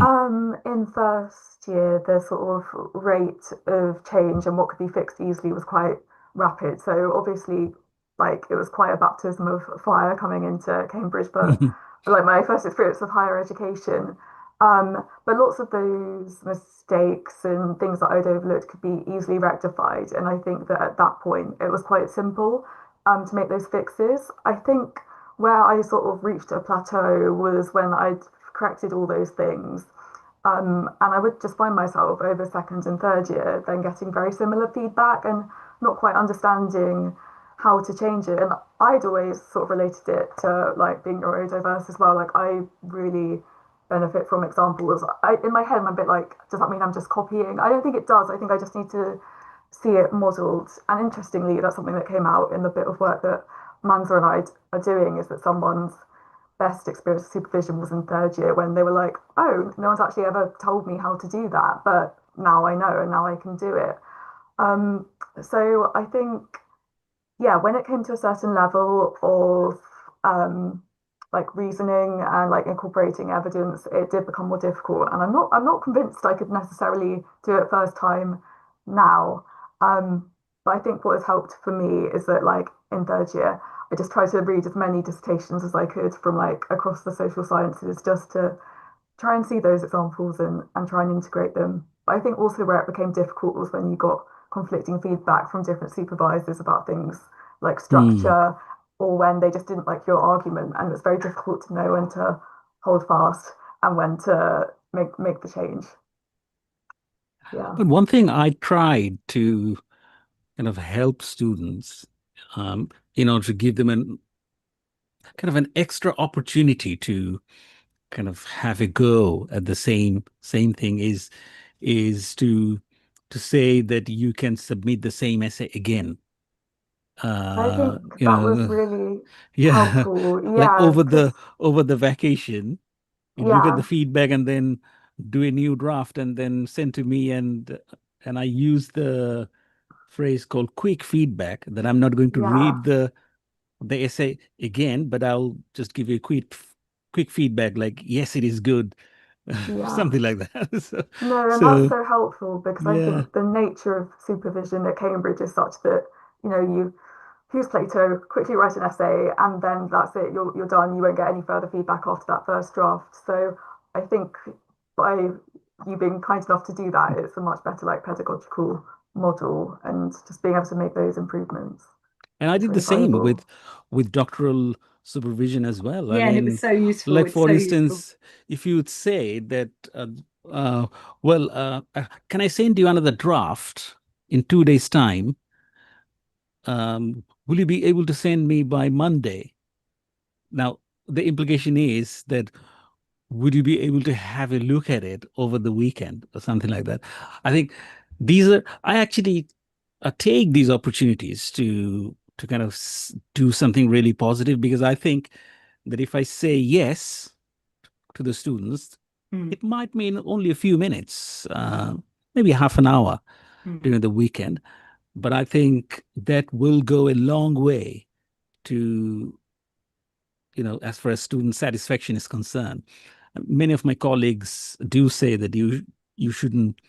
in first year the sort of rate of change and what could be fixed easily was quite rapid. So obviously, like it was quite a baptism of fire coming into Cambridge, but like my first experience of higher education. But lots of those mistakes and things that I'd overlooked could be easily rectified. And I think that at that point it was quite simple to make those fixes. I think where I sort of reached a plateau was when I'd corrected all those things. And I would just find myself over second and third year then getting very similar feedback and not quite understanding how to change it. And I'd always sort of related it to like being neurodiverse as well. Like I really benefit from examples. In my head, I'm a bit like, does that mean I'm just copying? I don't think it does. I think I just need to see it modelled. And interestingly, that's something that came out in the bit of work that Manza and I are doing, is that someone's best experience of supervision was in third year when they were like, oh, no one's actually ever told me how to do that, but now I know and now I can do it. So I think, yeah, when it came to a certain level of like reasoning and like incorporating evidence, it did become more difficult. And I'm not convinced I could necessarily do it first time now. But I think what has helped for me is that like in third year, I just tried to read as many dissertations as I could from like across the social sciences just to try and see those examples and try and integrate them. But I think also where it became difficult was when you got conflicting feedback from different supervisors about things like structure, or when they just didn't like your argument, and it's very difficult to know when to hold fast and when to make the change. Yeah. But one thing I tried to kind of help students in order to give them an kind of an extra opportunity to kind of have a go at the same thing is to say that you can submit the same essay again. I think You that was know, really yeah, helpful. like Yeah, because over the vacation, you look at the yeah, feedback and then do a new draft and then send to me, and I use the phrase called quick feedback, that I'm not going to yeah, read the essay again, but I'll just give you a quick feedback like, yes, it is good, yeah. something like that. So, No, and that's so so helpful because I yeah. think the nature of supervision at Cambridge is such that, you here's Plato, quickly write an essay, and then that's it, you're done. You won't get any further feedback after that first draft. So I think by you being kind enough to do that, it's a much better like pedagogical model, and just being able to make those improvements And I is did the really same valuable. with doctoral supervision as well. I Yeah, and it was mean, so useful. like It's for so useful. instance, if you would say that, uh, well, can I send you another draft in 2 days' time? Will you be able to send me by Monday? Now, the implication is that would you be able to have a look at it over the weekend or something like that? I think I actually take these opportunities to kind of do something really positive, because I think that if I say yes to the students, it might mean only a few minutes, maybe half an hour during the weekend, but I think that will go a long way to, as far as student satisfaction is concerned. Many of my colleagues do say that you shouldn't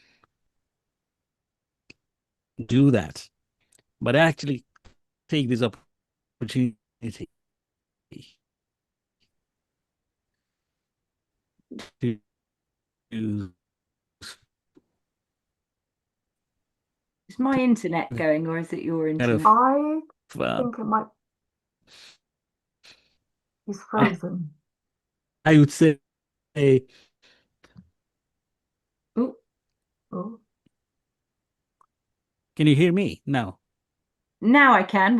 do that, but I actually take this opportunity to Is my internet going, or is it your kind internet? of I think it might. He's frozen. I would say, Oh, Oh. can you hear me now? now I can.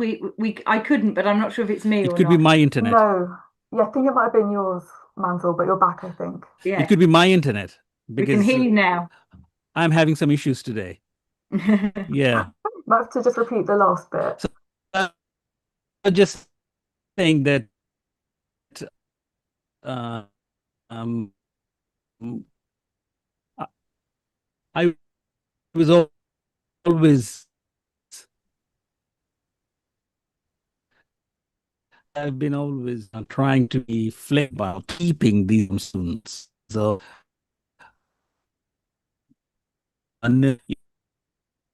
I couldn't, but I'm not sure if it's me It or could be not. my internet. No. Yeah, I think it might have been yours, Mansell, but you're back, I think. Yeah, It could be my internet, we can because hear you now. I'm having some issues today. Yeah. Might have to just repeat the last bit. So I'm just saying that uh, um, I I was always I've been always trying to be flexible, keeping these students. So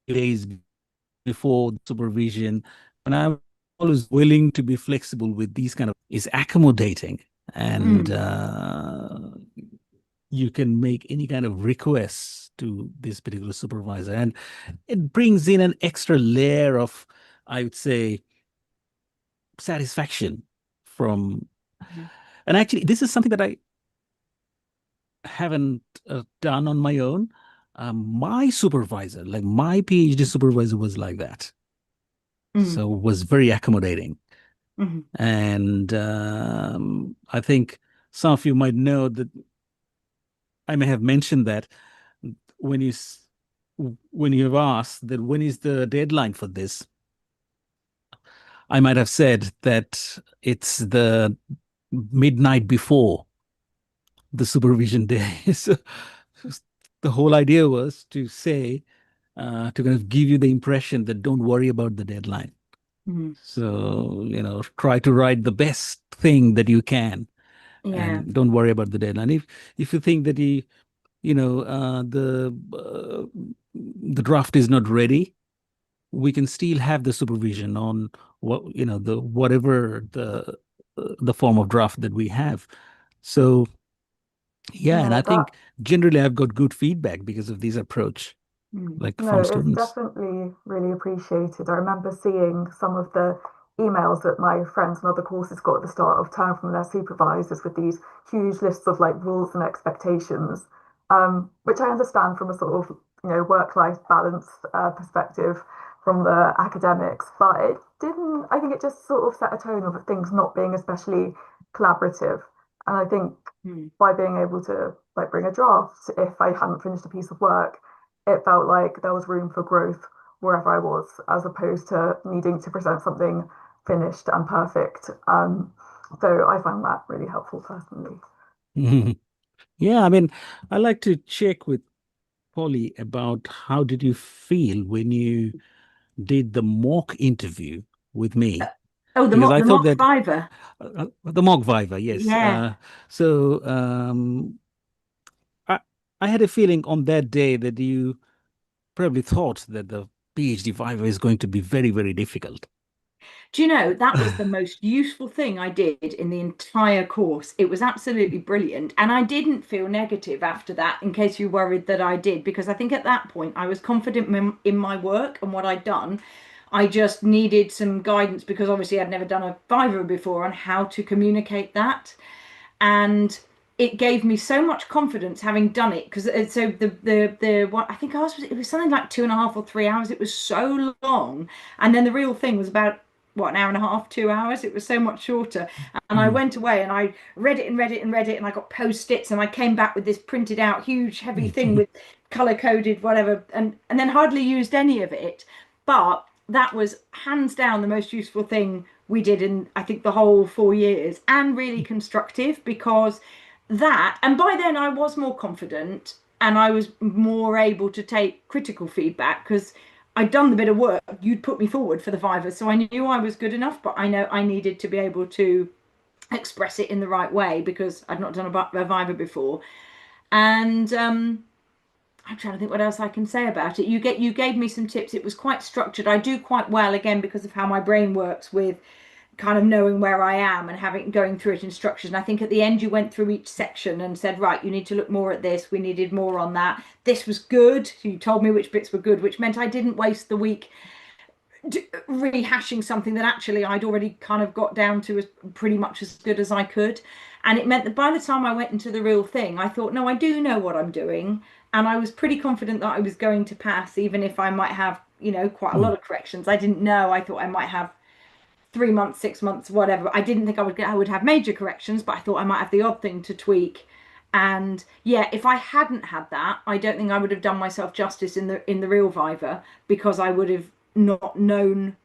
days before supervision, and I'm always willing to be flexible with these kind of is accommodating, and you can make any kind of requests to this particular supervisor, and it brings in an extra layer of, I would say, satisfaction from. And actually, this is something that I haven't done on my own. My supervisor, like my PhD supervisor, was like that. So was very accommodating. And I think some of you might know that I may have mentioned that when you have asked that when is the deadline for this, I might have said that it's the midnight before the supervision day. So the whole idea was to say, to kind of give you the impression that don't worry about the deadline. So, try to write the best thing that you can, and don't worry about the deadline. If you think that the draft is not ready, we can still have the supervision on whatever the form of draft that we have. So yeah, and I think generally I've got good feedback because of this approach, like No, from it's students. definitely really appreciated. I remember seeing some of the emails that my friends and other courses got at the start of term from their supervisors with these huge lists of like rules and expectations, which I understand from a sort of work-life balance perspective from the academics, but it didn't. I think it just sort of set a tone of things not being especially collaborative, and I think by being able to like bring a draft if I hadn't finished a piece of work, it felt like there was room for growth wherever I was, as opposed to needing to present something finished and perfect. So I found that really helpful personally. Yeah, I mean, I like to check with Polly about how did you feel when you did the mock interview with me? Oh, Because I the thought mock that Viva. the mock Viva, yes. Yeah. So I had a feeling on that day that you probably thought that the PhD Viva is going to be very, very difficult. Do you know, that was the most useful thing I did in the entire course. It was absolutely brilliant. And I didn't feel negative after that, in case you worried that I did, because I think at that point I was confident in my work and what I'd done. I just needed some guidance because obviously I'd never done a Viva before on how to communicate that. And it gave me so much confidence having done it, because so the what I think I was, it was something like 2.5 or 3 hours. It was so long, and then the real thing was about what, an hour and a half, 2 hours. It was so much shorter. And I Mm. went away and I read it and read it and read it, and I got post-its, and I came back with this printed out huge heavy thing with color coded whatever, and then hardly used any of it. But that was hands down the most useful thing we did in, I think, the whole 4 years, and really constructive, because that, and by then I was more confident and I was more able to take critical feedback because I'd done the bit of work. You'd put me forward for the Viva, so I knew I was good enough, but I know I needed to be able to express it in the right way because I'd not done a Viva before. And I'm trying to think what else I can say about it. You gave me some tips. It was quite structured. I do quite well, again, because of how my brain works, with kind of knowing where I am and having going through it in structures. And I think at the end you went through each section and said, right, you need to look more at this. We needed more on that. This was good. You told me which bits were good, which meant I didn't waste the week rehashing something that actually I'd already kind of got down to as pretty much as good as I could. And it meant that by the time I went into the real thing, I thought, no, I do know what I'm doing. And I was pretty confident that I was going to pass, even if I might have, quite a lot Mm. of corrections. I didn't know. I thought I might have 3 months, 6 months, whatever. I didn't think I would have major corrections, but I thought I might have the odd thing to tweak. And yeah, if I hadn't had that, I don't think I would have done myself justice in the real Viva, because I would have not known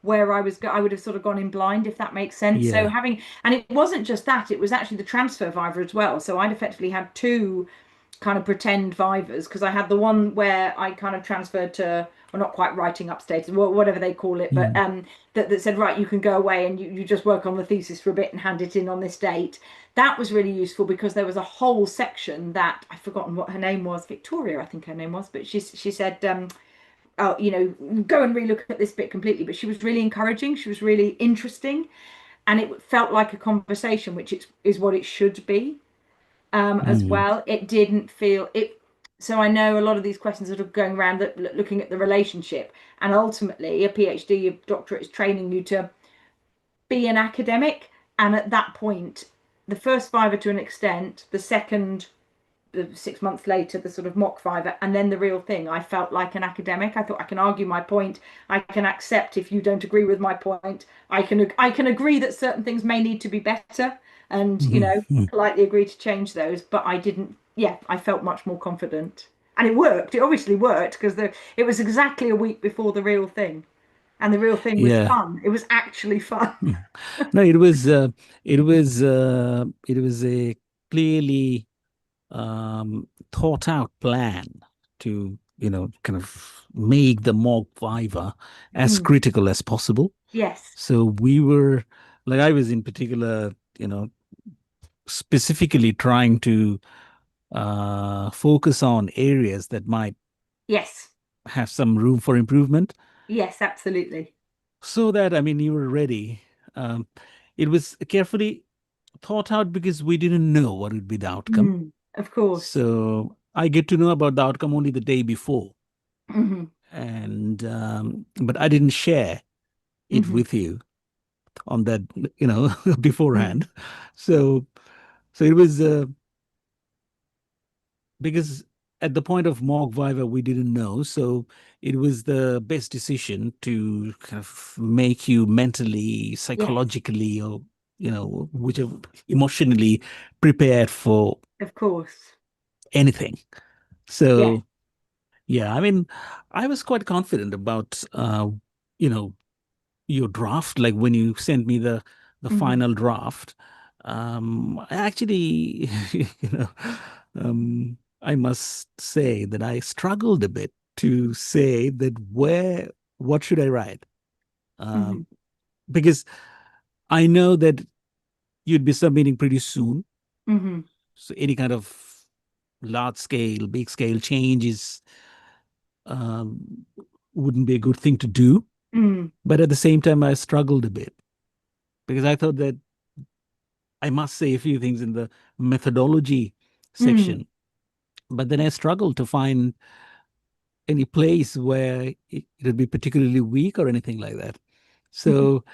where I would have sort of gone in blind, if that makes sense. So Yeah. having, and it wasn't just that, it was actually the transfer Viva as well. So I'd effectively had two kind of pretend Vivas, because I had the one where I kind of transferred to, well, not quite writing upstate, whatever they call it, but Mm. that said, right, you can go away and you just work on the thesis for a bit and hand it in on this date. That was really useful because there was a whole section that I've forgotten what her name was, Victoria, I think her name was, but she said, oh, go and relook at this bit completely. But she was really encouraging. She was really interesting, and it felt like a conversation, which is what it should be, as Mm. well. It didn't feel it. So I know a lot of these questions that are going around that looking at the relationship, and ultimately a PhD, a doctorate, is training you to be an academic. And at that point, the first Viva to an extent, the second, 6 months later, the sort of mock Viva, and then the real thing, I felt like an academic. I thought I can argue my point. I can accept if you don't agree with my point. I can agree that certain things may need to be better, and Mhm. Mm. politely agree to change those. But I didn't. Yeah, I felt much more confident, and it worked. It obviously worked because it was exactly a week before the real thing, and the real thing was Yeah. fun. It was actually fun. Mm. No, it was a clearly thought out plan to, kind of make the mock Viva as Mm, critical as possible. yes. So we were, like, I was in particular, specifically trying to focus on areas that might Yes. have some room for improvement, Yes. Absolutely. so that, I mean, you were ready. Um, it was carefully thought out because we didn't know what would be the outcome. Of course. So I get to know about the outcome only the day before, Hmm. and but I didn't share it Hmm. with you on that, Mm. beforehand. So it was because at the point of mock Viva, we didn't know. So it was the best decision to kind of make you mentally, Yes, psychologically, or, whichever, emotionally prepared for of course. anything. Yes. So, yeah, I mean, I was quite confident about, you know, your draft. Like when you sent me the Hmm. final draft, I actually, you know, I must say that I struggled a bit to say that what should I write? Hmm. Um, because I know that you'd be submitting pretty soon. Hmm. So any kind of large scale, big scale changes um, wouldn't be a good thing to do. Mm. But at the same time, I struggled a bit because I thought that I must say a few things in the methodology Mm. section. But then I struggled to find any place where it would be particularly weak or anything like that. So,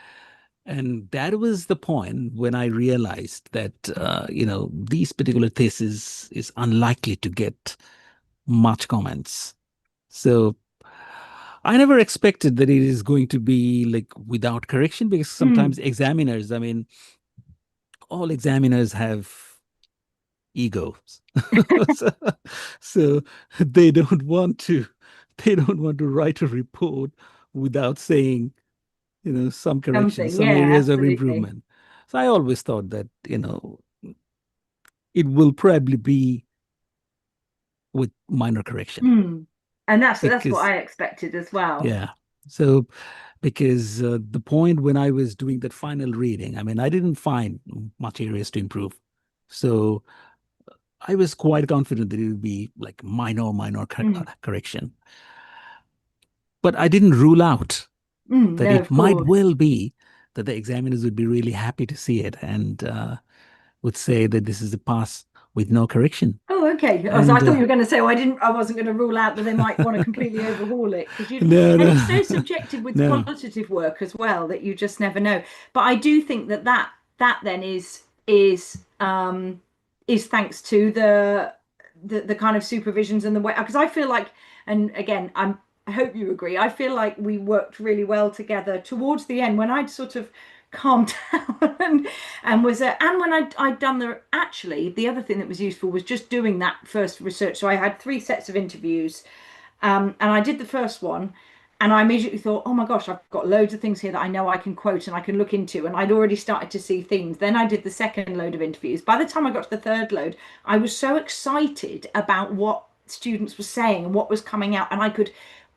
and that was the point when I realized that, these particular thesis is unlikely to get much comments. So I never expected that it is going to be like without correction, because sometimes examiners, I mean, all examiners have egos. so, so they don't want to write a report without saying, some corrections, Something, some yeah, areas of absolutely. improvement. So I always thought that, it will probably be with minor correction, Mm. And that's what because I expected as well. yeah. So because the point when I was doing that final reading, I mean, I didn't find much areas to improve. So I was quite confident that it would be like minor Mm. correction. But I didn't rule out that No, it of might course. well be that the examiners would be really happy to see it and would say that this is a pass with no correction. Oh, okay. So I And thought you were going to say, oh, I wasn't going to rule out that they might want to completely overhaul it because no, and no, it's so subjective with no. qualitative work as well that you just never know. But I do think that then is thanks to the kind of supervisions and the way, because I feel like, and again, I hope you agree, I feel like we worked really well together towards the end when I'd sort of calmed down and was and when I'd done the other thing that was useful was just doing that first research. So I had three sets of interviews, and I did the first one, and I immediately thought, oh my gosh, I've got loads of things here that I know I can quote and I can look into, and I'd already started to see themes. Then I did the second load of interviews. By the time I got to the third load, I was so excited about what students were saying and what was coming out, and I could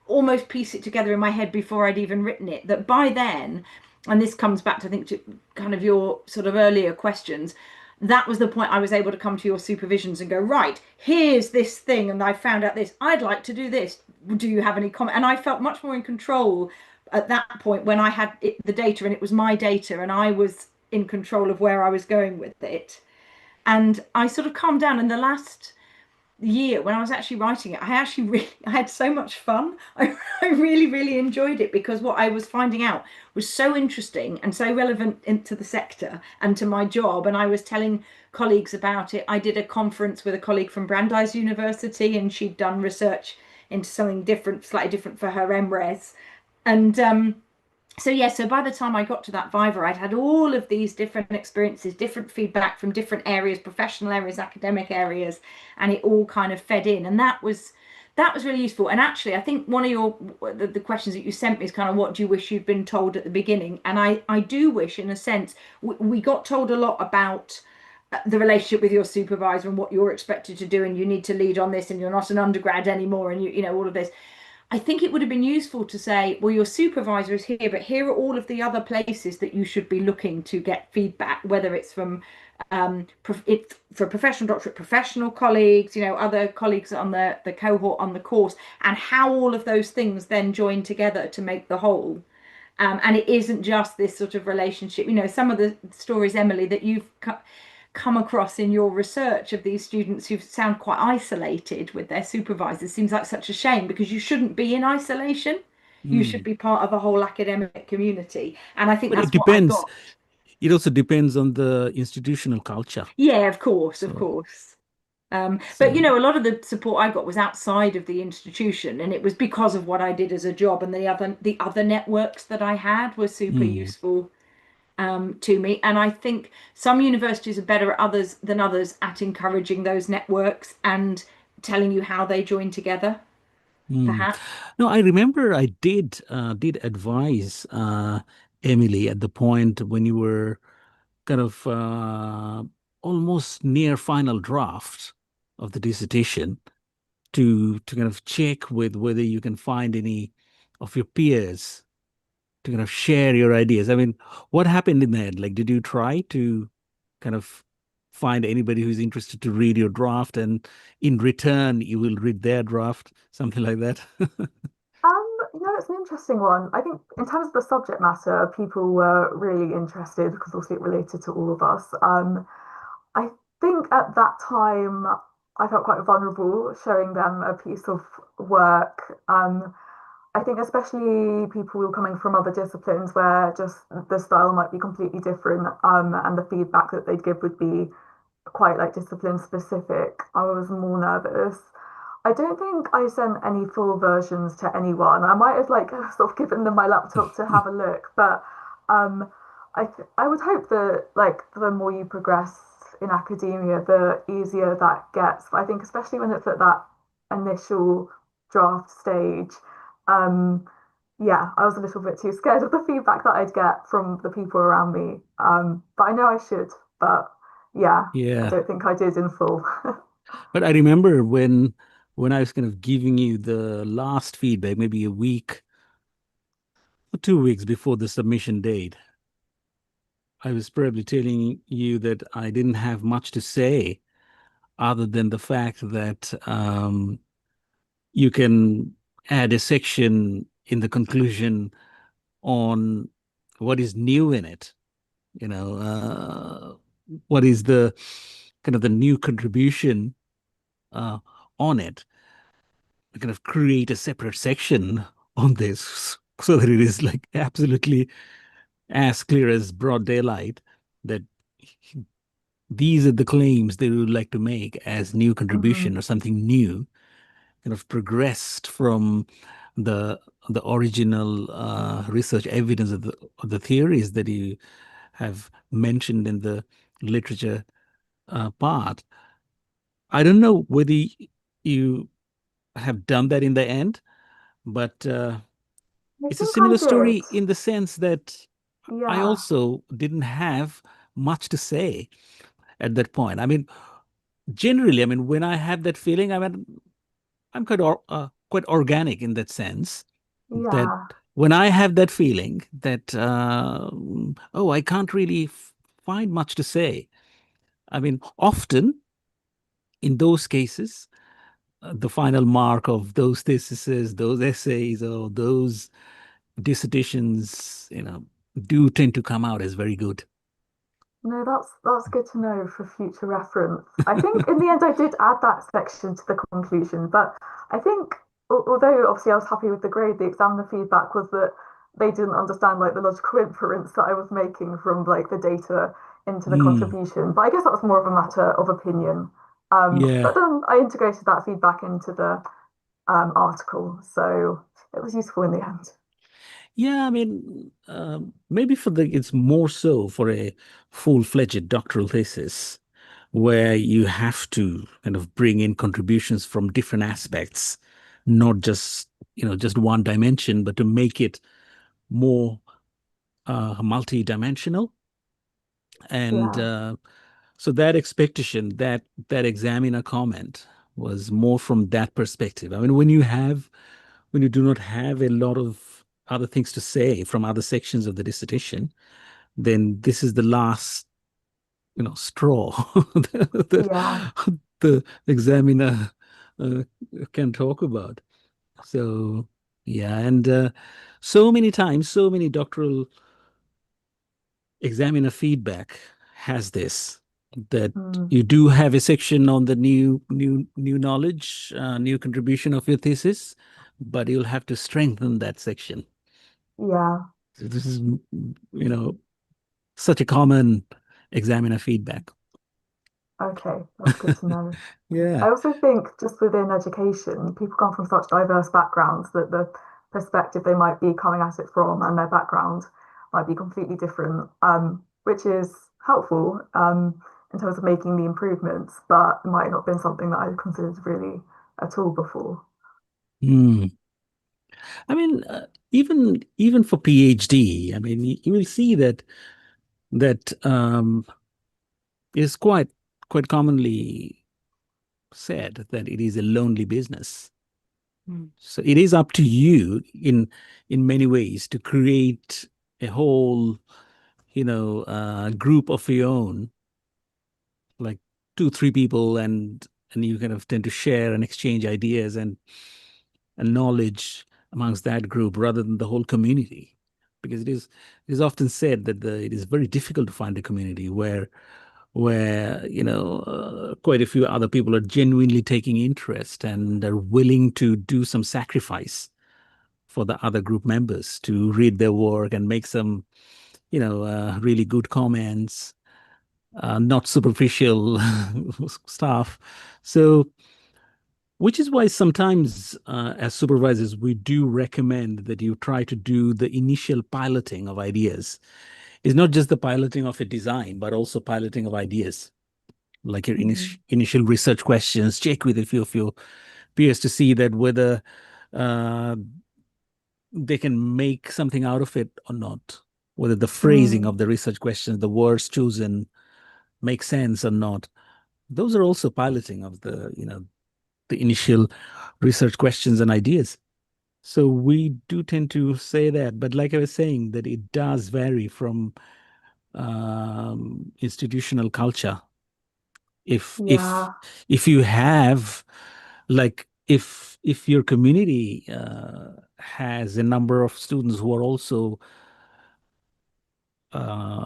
almost piece it together in my head before I'd even written it, that by then, and this comes back to, I think, to kind of your sort of earlier questions, that was the point I was able to come to your supervisions and go, right, here's this thing, and I found out this. I'd like to do this. Do you have any comment? And I felt much more in control at that point when I had the data and it was my data and I was in control of where I was going with it. And I sort of calmed down. And the last year when I was actually writing it, I actually really I had so much fun. I really, really enjoyed it because what I was finding out was so interesting and so relevant into the sector and to my job. And I was telling colleagues about it. I did a conference with a colleague from Brandeis University, and she'd done research into something different, slightly different for her MRes. And so yeah, so by the time I got to that Viva, I'd had all of these different experiences, different feedback from different areas, professional areas, academic areas, and it all kind of fed in. And that was really useful. And actually, I think one of the questions that you sent me is kind of, what do you wish you'd been told at the beginning? And I do wish, in a sense, we got told a lot about the relationship with your supervisor and what you're expected to do, and you need to lead on this, and you're not an undergrad anymore, and you know all of this. I think it would have been useful to say, well, your supervisor is here, but here are all of the other places that you should be looking to get feedback, whether it's from for professional doctorate, professional colleagues, other colleagues on the cohort on the course, and how all of those things then join together to make the whole. And it isn't just this sort of relationship. Some of the stories, Emily, that you've come across in your research of these students who sound quite isolated with their supervisors seems like such a shame, because you shouldn't be in isolation. You should Mm. be part of a whole academic community. And I think But it that's what I depends. got. It also depends on the institutional culture. Yeah, of course, of So, course. But so a lot of the support I got was outside of the institution, and it was because of what I did as a job, and the other networks that I had were super mm, useful to me. And I think some universities are better at others than others at encouraging those networks and telling you how they join together, mm. perhaps. No, I remember I did advise Emily at the point when you were kind of almost near final draft of the dissertation, to kind of check with whether you can find any of your peers to kind of share your ideas. I mean, what happened in that? Like, did you try to kind of find anybody who's interested to read your draft, and in return, you will read their draft, something like that? It's an interesting one. I think in terms of the subject matter, people were really interested because obviously it related to all of us. I think at that time I felt quite vulnerable showing them a piece of work. I think especially people who are coming from other disciplines where just the style might be completely different, and the feedback that they'd give would be quite like discipline specific. I was more nervous. I don't think I sent any full versions to anyone. I might have like sort of given them my laptop to have a look, but I would hope that like the more you progress in academia, the easier that gets. But I think especially when it's at that initial draft stage, um, yeah, I was a little bit too scared of the feedback that I'd get from the people around me. But I know I should, but yeah, I Yeah. don't think I did in full. But I remember when I was kind of giving you the last feedback, maybe a week or 2 weeks before the submission date, I was probably telling you that I didn't have much to say other than the fact that you can add a section in the conclusion on what is new in it, what is the kind of the new contribution uh, on it, kind of create a separate section on this so that it is like absolutely as clear as broad daylight that these are the claims they would like to make as new contribution or Mhm. something new, kind of progressed from the the original research evidence of the theories that you have mentioned in the literature part. I don't know whether you have done that in the end, but I it's a think I similar did. story in the sense that I Yeah, also didn't have much to say at that point. I mean, generally, I mean, when I have that feeling, I mean, I'm quite organic in that sense. That yeah, when I have that feeling that oh, I can't really find much to say. I mean, often in those cases, the final mark of those theses, those essays, or those dissertations, do tend to come out as very good. no, that's good to know for future reference. I think in the end I did add that section to the conclusion, but I think although obviously I was happy with the grade, the examiner feedback was that they didn't understand like the logical inference that I was making from like the data into the Mm, contribution. But I guess that was more of a matter of opinion. yeah. But then I integrated that feedback into the article, so it was useful in the end. Yeah, I mean, maybe it's more so for a full-fledged doctoral thesis where you have to kind of bring in contributions from different aspects, not just, just one dimension, but to make it more multi-dimensional. And Yeah, so that expectation, that examiner comment was more from that perspective. I mean, when you do not have a lot of other things to say from other sections of the dissertation, then this is the last, straw that yeah. the examiner uh, can talk about. So, yeah, and so many times, so many doctoral examiner feedback has this, that Mm, you do have a section on the new knowledge, new contribution of your thesis, but you'll have to strengthen that section. yeah. So this is, such a common examiner feedback. Okay, that's good to know. Yeah. I also think just within education, people come from such diverse backgrounds that the perspective they might be coming at it from and their background might be completely different, which is helpful in terms of making the improvements, but it might not have been something that I considered really at all before. Hmm. I mean, even for PhD, I mean, you will see that is quite commonly said that it is a lonely business. Mm. So it is up to you in many ways to create a whole, group of your own, like two, three people, and you kind of tend to share and exchange ideas and knowledge amongst that group rather than the whole community. Because it is often said that it is very difficult to find a community where quite a few other people are genuinely taking interest and are willing to do some sacrifice for the other group members to read their work and make some really good comments, not superficial stuff. So Which is why sometimes, as supervisors, we do recommend that you try to do the initial piloting of ideas. It's not just the piloting of a design, but also piloting of ideas, like your initial research questions. Check with a few of your peers to see that whether uh, they can make something out of it or not, whether the phrasing of the research questions, the words chosen, make sense or not. Those are also piloting of the initial research questions and ideas. So we do tend to say that, but like I was saying, that it does vary from institutional culture. If if Yeah. if you have like if your community has a number of students who are also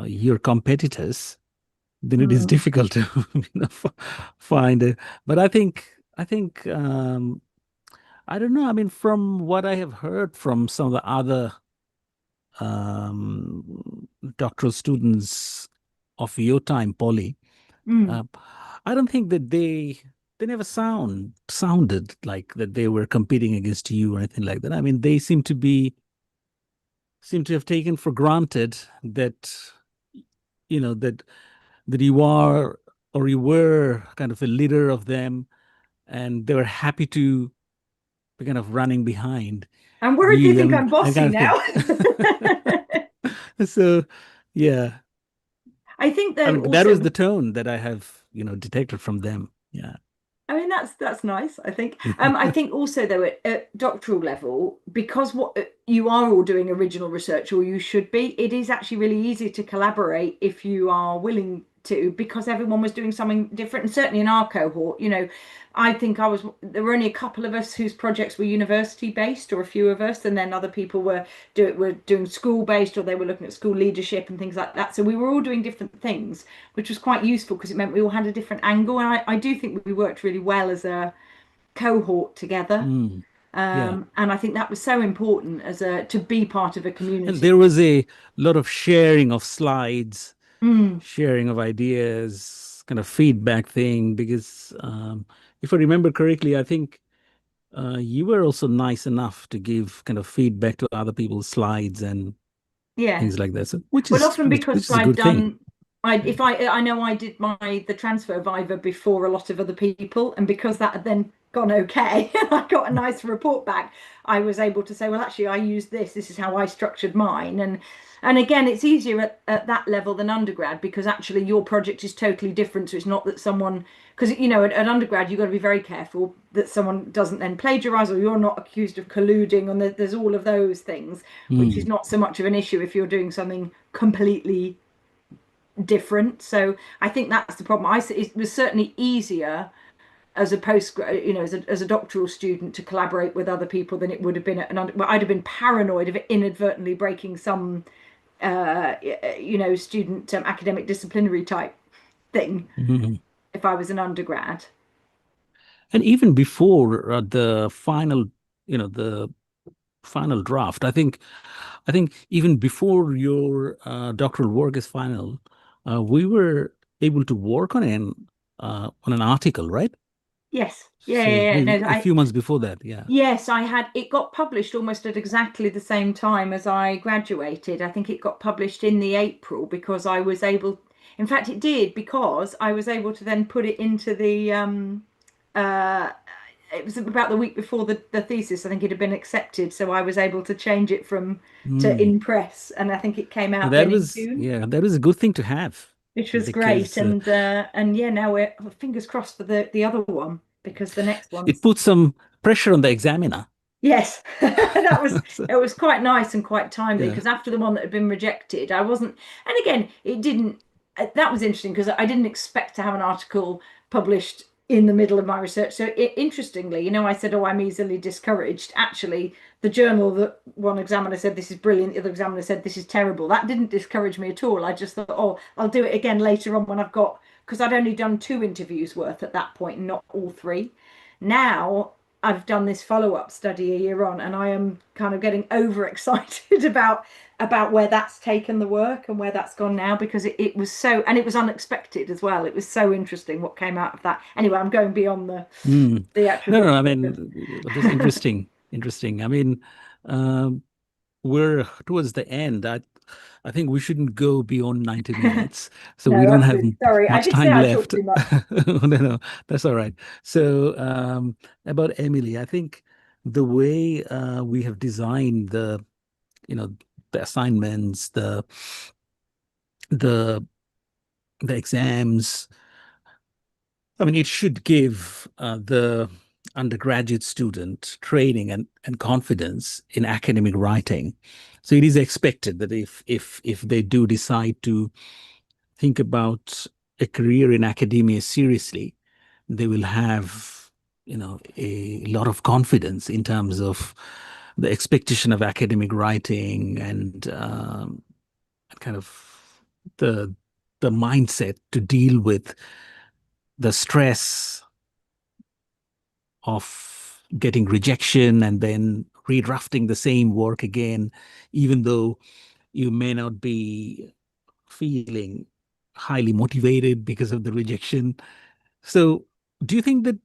your competitors, then it is Mm. difficult to find it. But I think I don't know. I mean, from what I have heard from some of the other doctoral students of your time, Polly, Mm. uh, I don't think that they never sounded like that they were competing against you or anything like that. I mean, they seem to have taken for granted that that you are or you were kind of a leader of them, and they were happy to be kind of running behind And worried they you think I'm and bossy kind of now. thing. So yeah, I think I though mean that was also, the tone that I have detected from them. Yeah. I mean that's nice. I think also though at doctoral level, because what you are all doing original research, or you should be, it is actually really easy to collaborate if you are willing to, because everyone was doing something different. And certainly in our cohort, I think there were only a couple of us whose projects were university based, or a few of us, and then other people were doing school based, or they were looking at school leadership and things like that. So we were all doing different things, which was quite useful because it meant we all had a different angle. And I do think we worked really well as a cohort together. Mm, yeah. And I think that was so important to be part of a And community. there was a lot of sharing of slides, Mm, sharing of ideas, kind of feedback thing. Because if I remember correctly, I think you were also nice enough to give kind of feedback to other people's slides and yeah. things like that. So, which Well, is often which, because which is a good thing. I know I did the transfer viva before a lot of other people, and because that had then gone okay, and I got a nice report back, I was able to say, well, actually, I used this. This is how I structured mine, and again, it's easier at that level than undergrad because actually your project is totally different. So it's not that someone, because at undergrad you've got to be very careful that someone doesn't then plagiarize, or you're not accused of colluding, and there's all of those things, which is Mm, not so much of an issue if you're doing something completely different. So I think that's the problem. It was certainly easier as a as a doctoral student to collaborate with other people than it would have been well, I'd have been paranoid of inadvertently breaking some student academic disciplinary type thing mhm. if I was an undergrad. And even before the final draft, I think even before your doctoral work is final, we were able to work on an article, right? Yes, yeah, So yeah, yeah. maybe No, a few months before that, yeah. yes, it got published almost at exactly the same time as I graduated. I think it got published in the April because I was able, in fact, it did because I was able to then put it into uh, it was about the week before the thesis. I think it had been accepted. So I was able to change it to Mm. in press. And I think it came Well, out that then in was June, yeah, that was a good thing to have which was great. because And yeah, now we're fingers crossed for the other one because the next it one's. puts some pressure on the examiner. Yes, So, it was quite nice and quite timely yeah. because after the one that had been rejected, I wasn't, and again, it didn't, that was interesting because I didn't expect to have an article published in the middle of my research. So interestingly, I said, oh, I'm easily discouraged. Actually, the journal that one examiner said this is brilliant, the other examiner said this is terrible. That didn't discourage me at all. I just thought, oh, I'll do it again later on when I've got, because I'd only done 2 interviews worth at that point, not all 3. Now I've done this follow-up study a year on, and I am kind of getting overexcited about where that's taken the work and where that's gone now, because it was so, and it was unexpected as well. It was so interesting what came out of that. Anyway, I'm going beyond the actual No, no, I document. mean, just interesting. I mean, um, we're towards the end. I think we shouldn't go beyond 90 minutes, so we No, don't have absolutely. Sorry, I much did say time I talked left. too much. No, no, that's all right. So, about Emily, I think the way we have designed you know, the assignments, the the exams, I mean, it should give the undergraduate student training and confidence in academic writing. So it is expected that if they do decide to think about a career in academia seriously, they will have, a lot of confidence in terms of the expectation of academic writing and kind of the the mindset to deal with the stress of getting rejection and then redrafting the same work again, even though you may not be feeling highly motivated because of the rejection. So, do you think that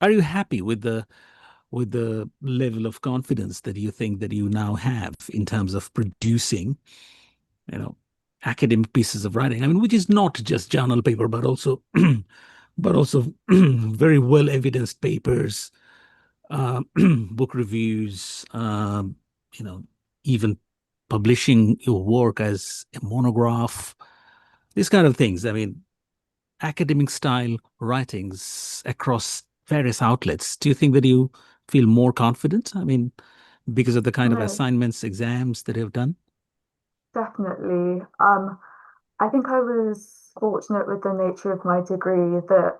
are you happy with the level of confidence that you think that you now have in terms of producing, you know, academic pieces of writing? I mean, which is not just journal paper, but also but also very well evidenced papers, book reviews, even publishing your work as a monograph, these kind of things. I mean, academic style writings across various outlets. Do you think that you feel more confident? I mean, because of the kind of No, assignments, exams that you've done? definitely. I think I was fortunate with the nature of my degree that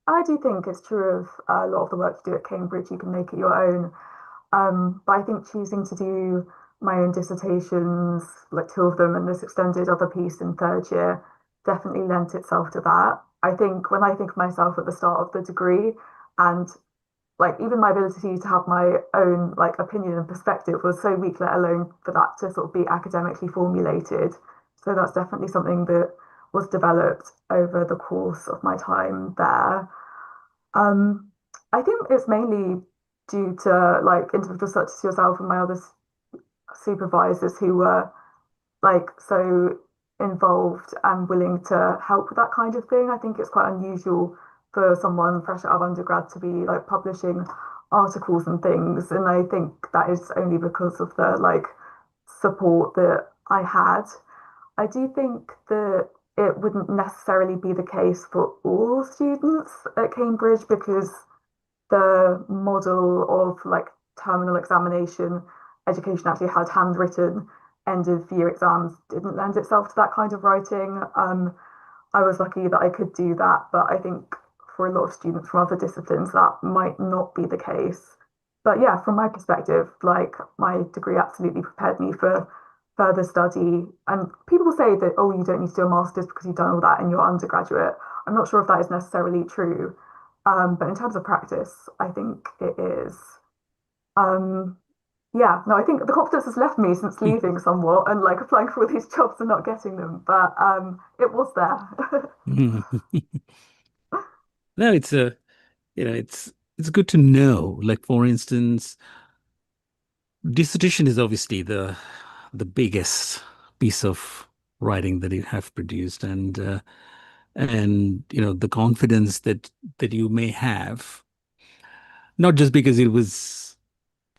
I do think it's true of a lot of the work you do at Cambridge, you can make it your own. But I think choosing to do my own dissertations, like two of them, and this extended other piece in third year, definitely lent itself to that. I think when I think of myself at the start of the degree, and like even my ability to have my own like opinion and perspective was so weak, let alone for that to sort of be academically formulated. So that's definitely something that was developed over the course of my time there. Um, I think it's mainly due to like individuals such as yourself and my other supervisors who were like so involved and willing to help with that kind of thing. I think it's quite unusual for someone fresh out of undergrad to be like publishing articles and things. And I think that is only because of the like support that I had. I do think that it wouldn't necessarily be the case for all students at Cambridge because the model of like terminal examination education actually had handwritten end of year exams didn't lend itself to that kind of writing. I was lucky that I could do that, but I think for a lot of students from other disciplines that might not be the case. But yeah, from my perspective, like my degree absolutely prepared me for further study. And people say that, oh, you don't need to do a master's because you've done all that in your undergraduate. I'm not sure if that is necessarily true. But in terms of practice, I think it is. Um, yeah, no, I think the confidence has left me since leaving somewhat and like applying for all these jobs and not getting them, but it was there. No, it's a it's good to know. Like for instance, dissertation is obviously the biggest piece of writing that you have produced, and the confidence that you may have, not just because it was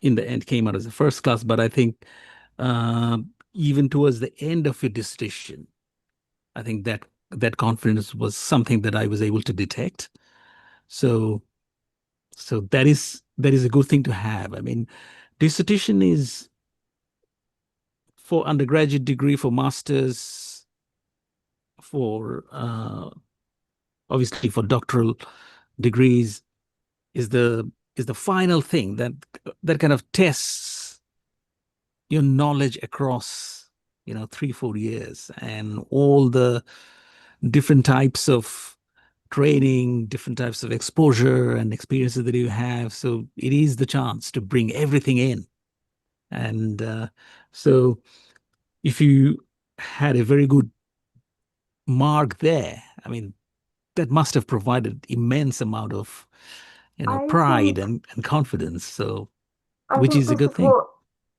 in the end came out as a first class, but I think uh, even towards the end of your dissertation, I think that confidence was something that I was able to detect. So that is a good thing to have. I mean, dissertation is for undergraduate degree, for masters, for obviously for doctoral degrees, is the final thing that kind of tests your knowledge across 3-4 years and all the different types of training, different types of exposure and experiences that you have. So it is the chance to bring everything in. And so if you had a very good mark there, I mean, that must have provided immense amount of, I pride think and confidence. So, I which think is a this good is thing. what,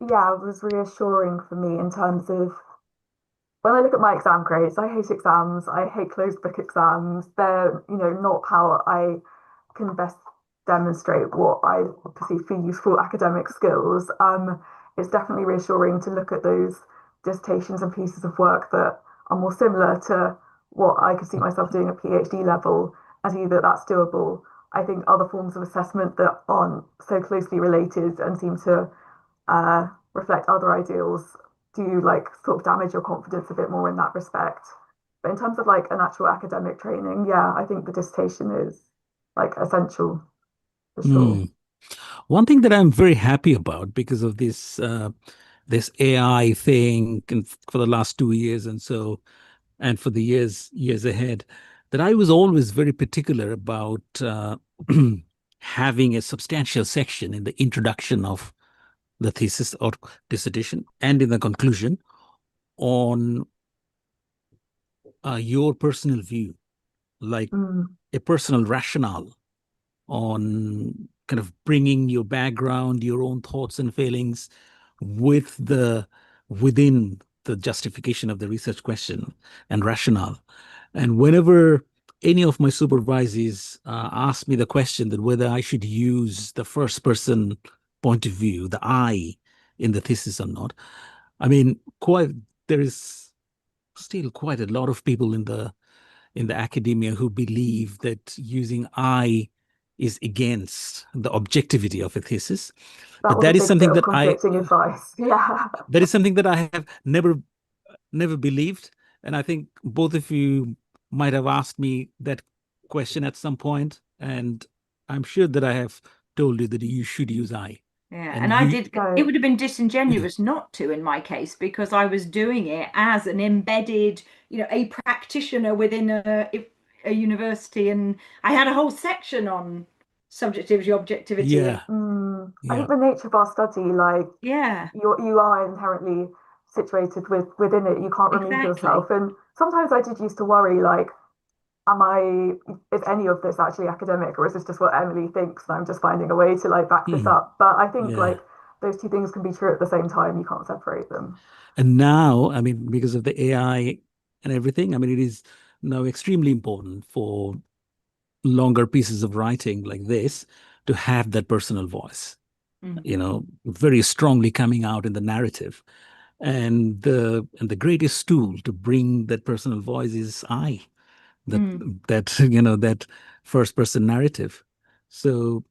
yeah, was reassuring for me in terms of when I look at my exam grades. I hate exams. I hate closed book exams. They're, not how I can best demonstrate what I perceive for useful academic skills. It's definitely reassuring to look at those dissertations and pieces of work that are more similar to what I could see myself doing at PhD level, and see that that's doable. I think other forms of assessment that aren't so closely related and seem to reflect other ideals do like sort of damage your confidence a bit more in that respect. But in terms of like an actual academic training, yeah, I think the dissertation is like essential for sure. Hmm. One thing that I'm very happy about because of this AI thing and for the last 2 years and so, and for the years ahead, that I was always very particular about having a substantial section in the introduction of the thesis or dissertation and in the conclusion on your personal view, like Mm, a personal rationale on kind of bringing your background, your own thoughts and feelings with within the justification of the research question and rationale. And whenever any of my supervisees ask me the question that whether I should use the first person point of view, the I, in the thesis or not, I mean, quite there is still quite a lot of people in the academia who believe that using I is against the objectivity of a thesis. that But was a that is big bit something of that conflicting advice. Yeah. I have never believed. And I think both of you might have asked me that question at some point, and I'm sure that I have told you that you should use I. Yeah, And and I you, did. It No. would have been disingenuous not to in my case because I was doing it as an embedded, a practitioner within a university, and I had a whole section on subjectivity, objectivity, and yeah, I yeah, think the nature of our study, like yeah, you are inherently situated within it. You can't remove exactly. yourself. And sometimes I did used to worry, like, is any of this actually academic, or is this just what Emily thinks and I'm just finding a way to like back this hmm, up? But I think yeah. like those two things can be true at the same time. You can't separate them. And now, I mean, because of the AI and everything, I mean, it is now extremely important for longer pieces of writing like this to have that personal voice, Mm, very strongly coming out in the narrative. And the greatest tool to bring that personal voice is I, that mm. that first person narrative. So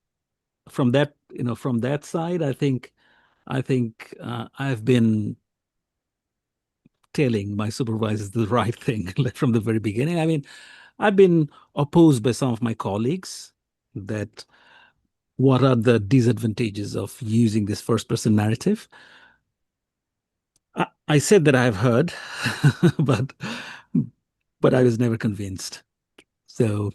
from that side, I think I've been telling my supervisors the right thing like from the very beginning. I mean, I've been opposed by some of my colleagues that what are the disadvantages of using this first person narrative. I said that I've heard, but I was never convinced. So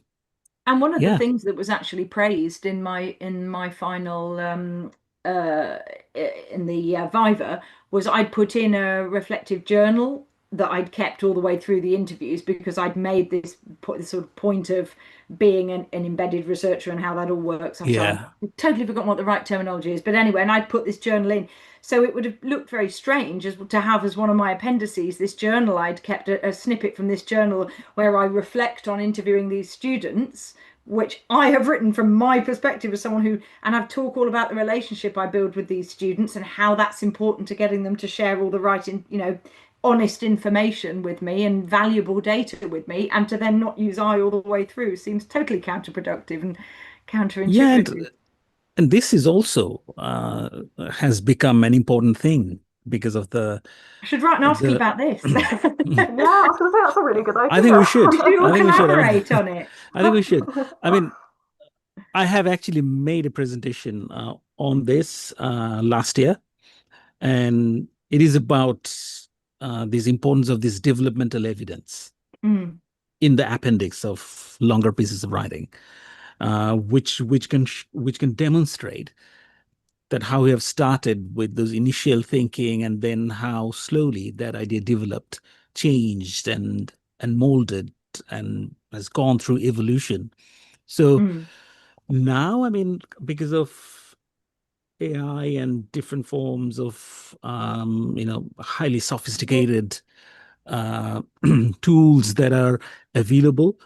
And one of the yeah, things that was actually praised in my final uh, in the Viva was I'd put in a reflective journal that I'd kept all the way through the interviews because I'd made this sort of point of being an embedded researcher and how that all works. I'm sorry, yeah, I've totally forgotten what the right terminology is, but anyway, and I'd put this journal in. So it would have looked very strange to have as one of my appendices this journal. I'd kept a snippet from this journal where I reflect on interviewing these students, which I have written from my perspective as someone who, and I've talked all about the relationship I build with these students and how that's important to getting them to share all the right, honest information with me and valuable data with me, and to then not use I all the way through seems totally counterproductive and yeah, counterintuitive. and this is also has become an important thing because of I should write an article the. about this. Yeah, I was gonna say that's a really good I think we should. We should all I think we should. I mean, collaborate on it. I think we should. I mean, I have actually made a presentation on this last year, and it is about this importance of this developmental evidence. Mm. in the appendix of longer pieces of writing, which can demonstrate that how we have started with those initial thinking, and then how slowly that idea developed, changed, and molded, and has gone through evolution. So now, I mean, because of AI and different forms of highly sophisticated tools that are available,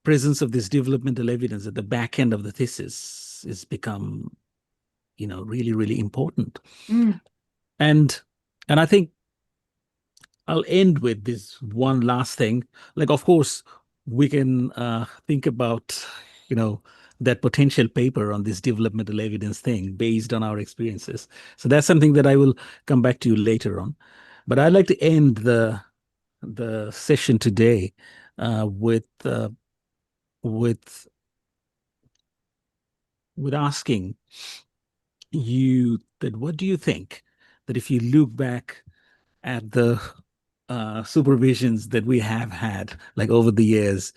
presence of this developmental evidence at the back end of the thesis has become really, really important. And I think I'll end with this one last thing. Like, of course, we can think about, that potential paper on this developmental evidence thing based on our experiences. So that's something that I will come back to you later on. But I'd like to end the session today with asking you that what do you think that if you look back at the supervisions that we have had, like over the years,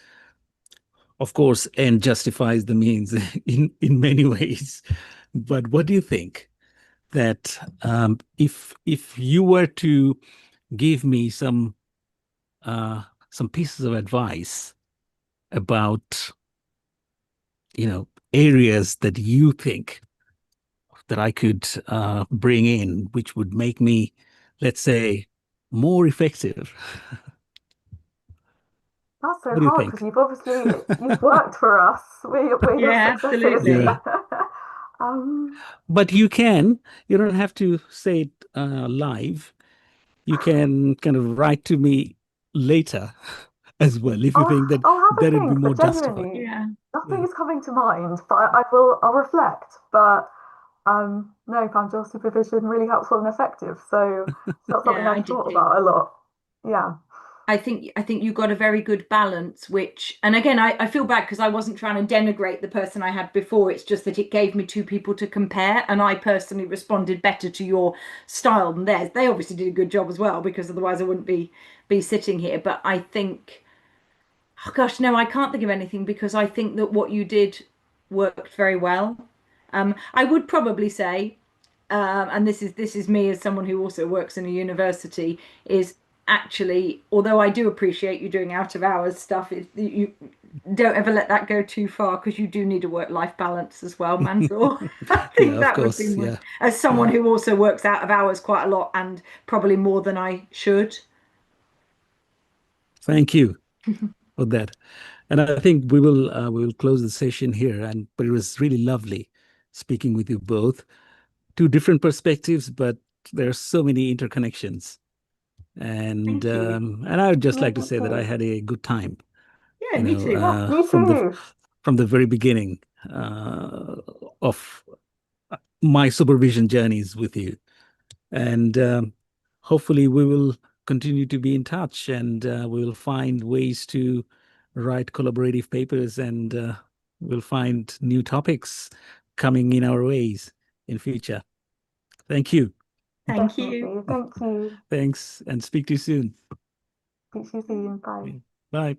of course, end justifies the means in many ways. But what do you think that if you were to give me some pieces of advice about areas that you think that I could bring in, which would make me, let's say, more effective? That's so What do you hard think? because you've worked for us. We're your Yeah, successors. absolutely. Yeah. But you don't have to say it live. You can kind of write to me later as well, if you think that I'll have a that'd be think, more but justified. genuinely, Yeah. nothing Yeah. is coming to mind. But I'll reflect. But no, Panel supervision really helpful and effective. So it's not something Yeah, I I've did thought too. about a lot. Yeah. I think you got a very good balance, which, and again, I feel bad because I wasn't trying to denigrate the person I had before. It's just that it gave me two people to compare, and I personally responded better to your style than theirs. They obviously did a good job as well, because otherwise I wouldn't be sitting here. But I think, oh gosh, no, I can't think of anything, because I think that what you did worked very well. I would probably say, and this is me as someone who also works in a university, is actually, although I do appreciate you doing out of hours stuff, you don't ever let that go too far, because you do need a work-life balance as well, Mansoor. I Yeah, think of that would be course. my, Yeah. as someone Yeah. who also works out of hours quite a lot, and probably more than I should. Thank you for that. And I think we will close the session here. But it was really lovely speaking with you both. Two different perspectives, but there are so many interconnections. And Thank you. I would just No, like to thank say that I you. had a good time, Yeah, me too. Yeah, me from the too. very beginning of my supervision journeys with you. And hopefully we will continue to be in touch, and we will find ways to write collaborative papers, and we'll find new topics coming in our ways in future. Thank you. Thank you. Definitely. Thank you. Thanks, and speak to you soon. Speak to you soon. Bye. Bye.